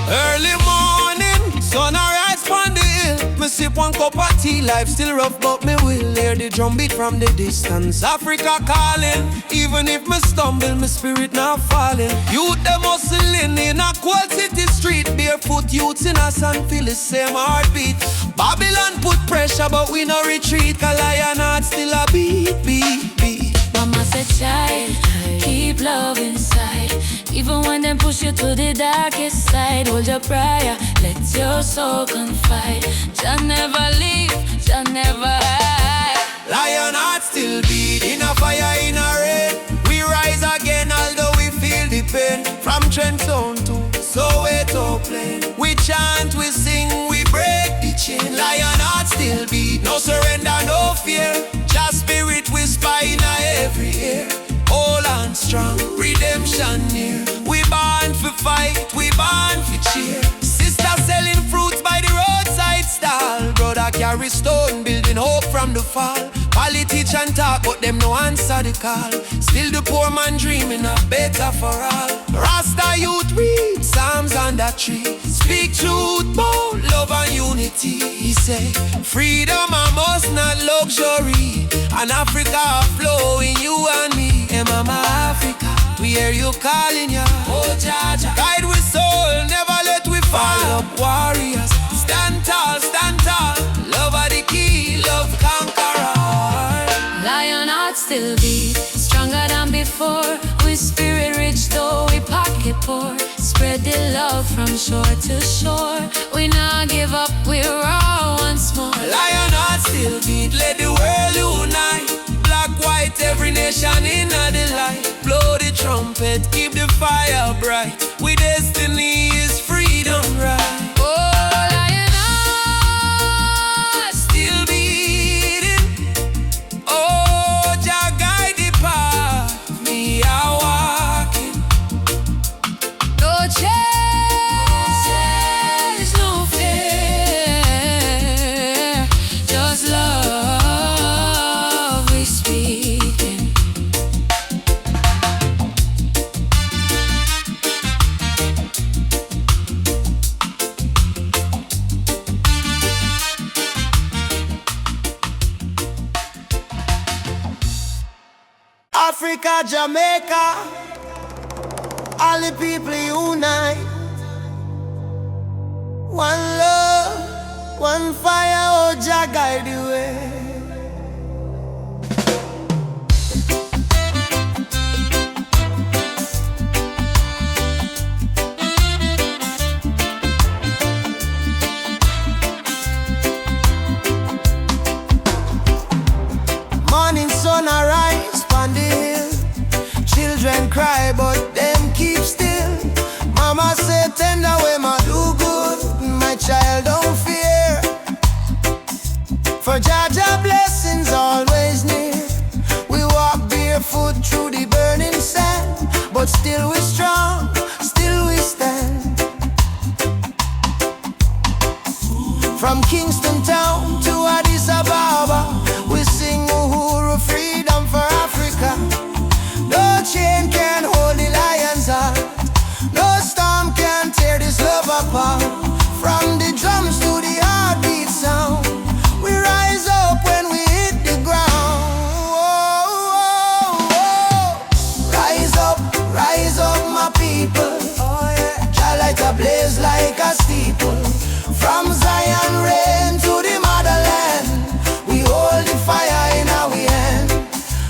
early morning, sun arise from the hill. Me sip one cup of tea, life still rough, but me will hear the drum beat from the distance. Africa calling, even if me stumble, my spirit not falling. Youth them hustling in a cold city street, barefoot youths in a sun feel the same heartbeat. Babylon put pressure, but we no retreat. Cause lion heart still a beat, beat, beat. Mama said, child, keep love inside. Even when them push you to the darkest side, hold your prayer, let your soul confide. Jah never leave, Jah never hide. Lion heart still beat, in a fire, in a rain. We rise again, although we feel the pain. From Trenton to Soweto plain, we chant, we sing, we break the chain. Lion heart still beat, no surrender, no fear. Just spirit whisper in every ear. Hold on strong, redemption near. We born for fight, we born for cheer. Sister selling fruits by the roadside stall. Brother carry stone, building hope from the fall. All they teach and talk, but them no answer the call. Still the poor man dreaming of better for all. Rasta youth read Psalms on that tree. Speak truth about love and unity. He say, freedom a must, not luxury. And Africa flowing, you and me. Hey mama Africa, we hear you calling ya. Oh Jaja, guide with soul, never let we fall. Up warriors, stand tall, stand tall. Love are the key, love conquer all. Lion heart still beat, stronger than before. We spirit rich though we pocket poor. Spread the love from shore to shore. We not give up, we're raw once more. Lion heart still beat, let the world unite. Black, white, every nation in the light. Blow the trumpet, keep the fire bright. We destiny is freedom, right? Oh, lion heart Still beating. Oh, Jah guide the path. Me a walking. no change, no fear, just love we speaking. Africa, Jamaica, all the people unite. One love, one fire, oh Jah guide the way. Morning sun arise on the hill. Children cry but them keep still. Mama say tender way ma do good. My child don't fear. For Jaja blessings always near. We walk barefoot through the burning sand. But still we strong, still we stand. From Kingston town to Addis Ababa, we sing Uhuru, freedom for Africa. No chain can hold the lion's heart. No storm can tear this love apart. From the drums to the heartbeat sound, we rise up when we hit the ground. Rise up my people. Jah light a blaze like a steeple. From Zion rain to the motherland, we hold the fire in our hand.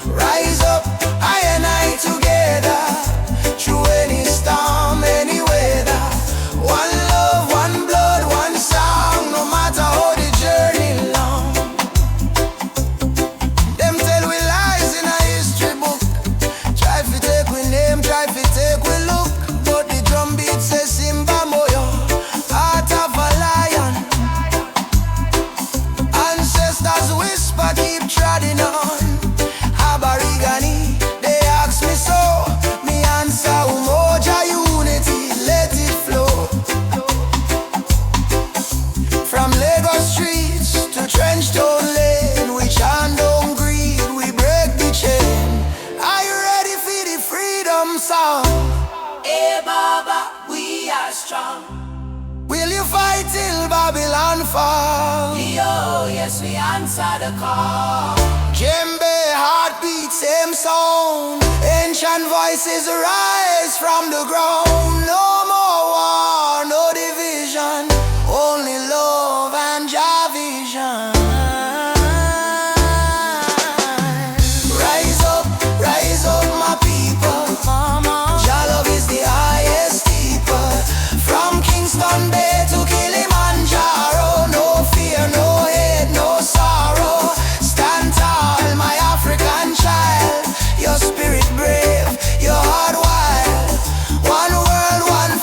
Rise up, I and I together, through any storm, any weather. One love, one blood, one song, no matter how the journey long. Them tell we lies in a history book. Try to take we name, try to take we look. But the drum beat says Simba Moyo, heart of a lion. Ancestors whisper, keep treading on. Aborigine, they ask me so. Me answer, Umoja unity, let it flow. From Lagos streets to Trenchtown Lane, we chant on greed, we break the chain. Are you ready for the freedom song? Hey Baba, we are strong. Will you fight till Babylon fall? Yo, yes, we answer the call. Djembe, heartbeat, same sound. Ancient voices rise from the ground. No more war, no division. Only love and Jah vision. Rise up, my people. Jah love is the highest steeple. From Kingston Bay to Kilimanjaro, no fear, no hate, no sorrow. Stand tall, my African child. Your spirit brave, your heart wild. One world, one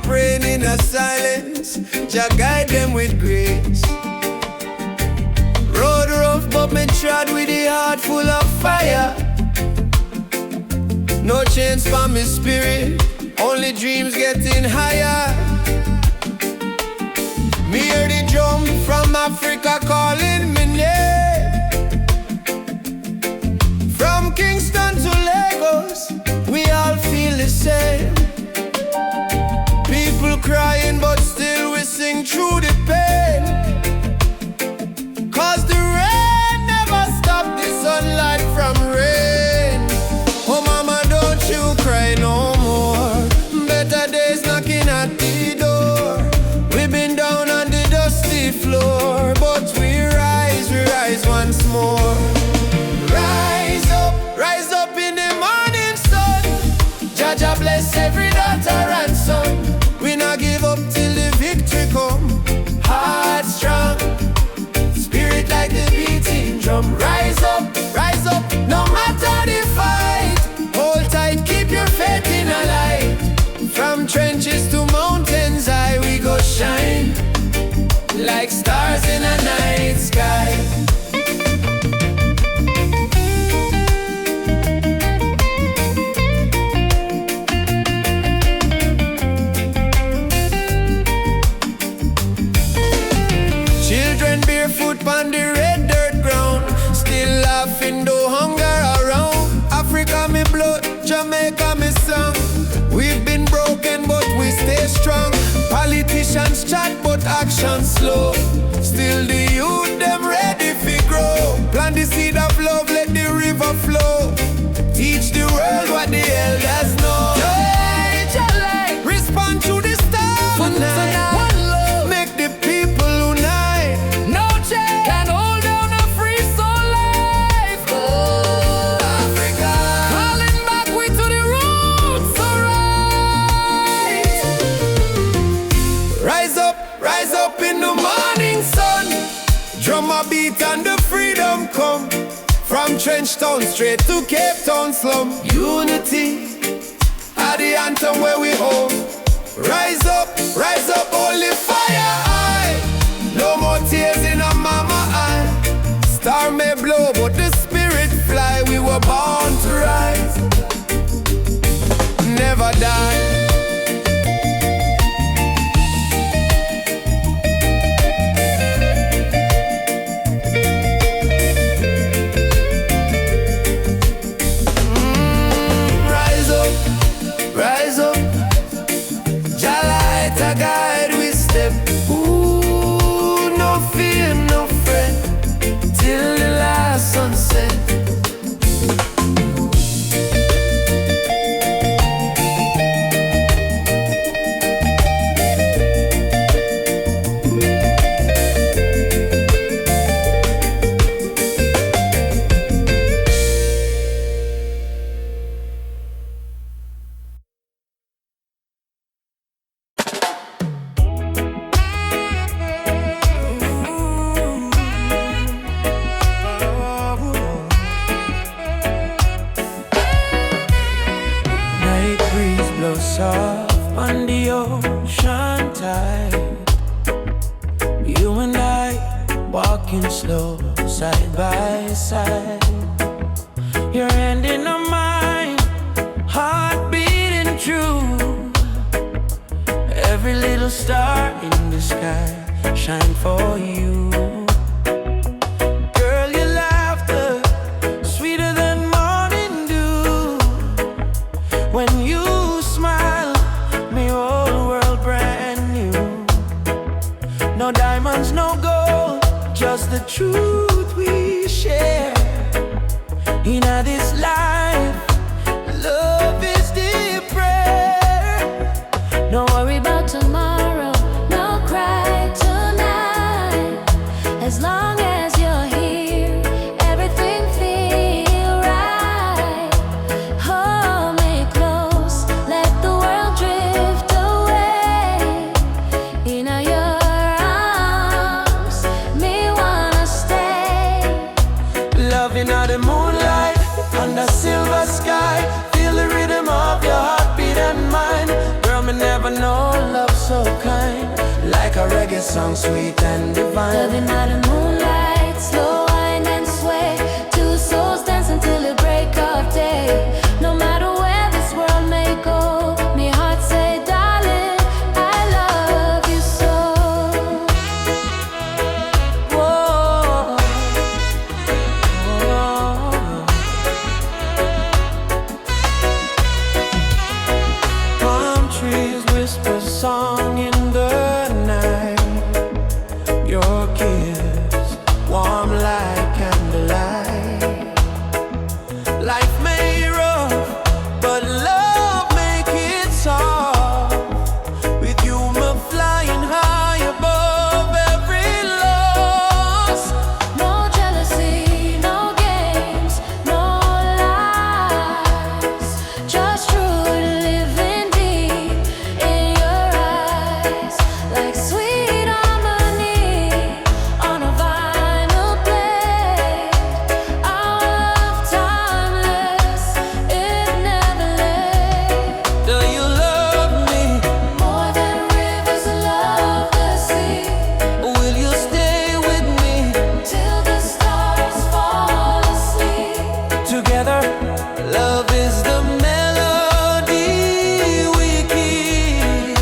praying in a silence. Jah guide them with grace. Road rough, but me trod with a heart full of fire. No chance for me spirit, only dreams getting higher. Me hear the drum from Africa calling me name. From Kingston to Lagos, we all feel the same. People crying, but still we sing through the pain. Cause the rain never stopped the sunlight from rain. Oh mama, don't you cry no more. Better days knocking at the door. We've been down on the dusty floor, but we rise once more. Rise up in the morning sun. Jah Jah bless every daughter and son. We not give up till the victory come. Heart strong, spirit like the beating drum. Rise up, no matter the fight. Hold tight, keep your faith in a light. From trenches to mountains high, we go shine like stars in a night sky. Children barefoot on the red dirt ground, still laughing though hunger around. Africa me blood, Jamaica me song. We've been broken but we stay strong. Politicians chat but action slow. Still the youth them ready fi grow. Plant the seed of love, let the river flow. Teach the world what the elders know. Respond to the star tonight. One love, make the people unite. No change can hold down a free soul life. Oh, Africa, calling back we to the roots, alright. Rise up in the morning sun. Drum a beat and the freedom come. From Trench Town straight to Cape Town slum. Unity are the anthem where we home. Rise up, holy fire high. No more tears in a mama eye. Star may blow, but the spirit fly. We were born to rise, never die. Rise up, Jah light a guide we step. Ooh, no fear, no fret, till the last sunset. Soft on the ocean tide. You and I walking slow, side by side. Your hand in mine, heart beating true. Every little star in the sky shine for you. Girl, your laughter sweeter than morning dew. When you no diamonds, no gold, just the truth we share. In this life, love is the prayer. No worry about tomorrow, no cry tonight. As long as you're here, everything feels right. Hold me close, let the world drift away. In your loving all the moonlight under silver reggae song, sweet and divine. Loving out the moonlight, slow wine and sway. Two souls dance until the break of day. No matter where this world may go, me heart say, darling, I love you so. Whoa. Palm trees whisper song in the night. Your kiss, warm like candlelight. Life may rough, but love make it soft. With you, me flying high above every loss. No jealousy, no games, no lies. Just true living deep in your eyes. Like sweet harmony on a vinyl plate. Our love timeless, it never late. Do you love me? More than rivers love the sea. Will you stay with me? Till the stars fall asleep. Together, love is the melody we keep.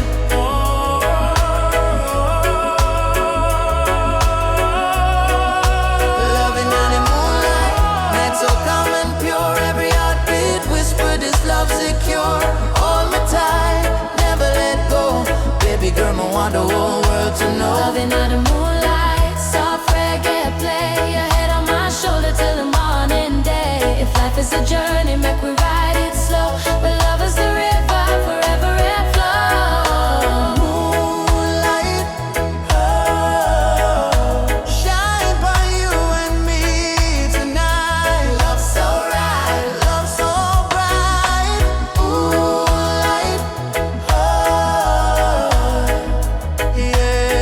Loving in the moonlight, night so calm and pure. Every heartbeat whisper this love secure. Hold me tight, never let go. Baby girl, I want the whole world to know. Loving out the moonlight, soft reggae play. Your head on my shoulder till the morning day. If life is a journey, make we ride it slow. But love is the river, forever it flows. Moonlight, oh, shine by you and me tonight. Love so right, love so bright. Moonlight, oh, yeah,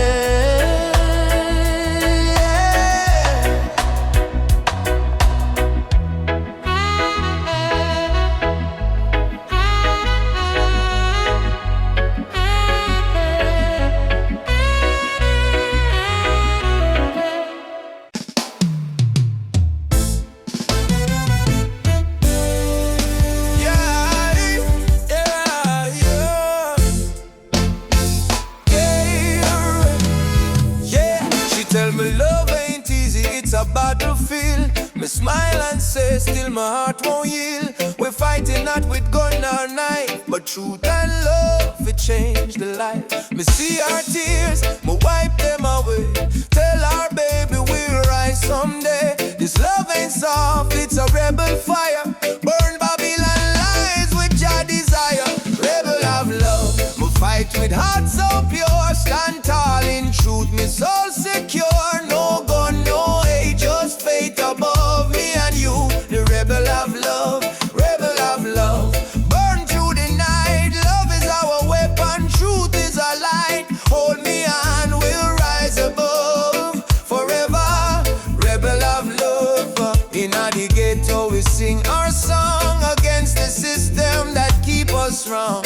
She tell me love ain't easy, it's a battlefield. Me smile and say, still my heart won't yield. We're fighting not with gun or knife, but truth and love, it changed the life. Me see our tears, me wipe them away. Tell our baby we'll rise someday. This love ain't soft, it's a rebel fire. Burn Babylon lies with your desire. Rebel of love, me fight with heart so pure. Stand tall in truth, me soul secure. No gun, no hate, just faith above me and you. The rebel of love, rebel of love. Burn through the night, love is our weapon, truth is our light. Hold me and we'll rise above forever. Rebel of love. In the ghetto we sing our song against the system that keep us wrong.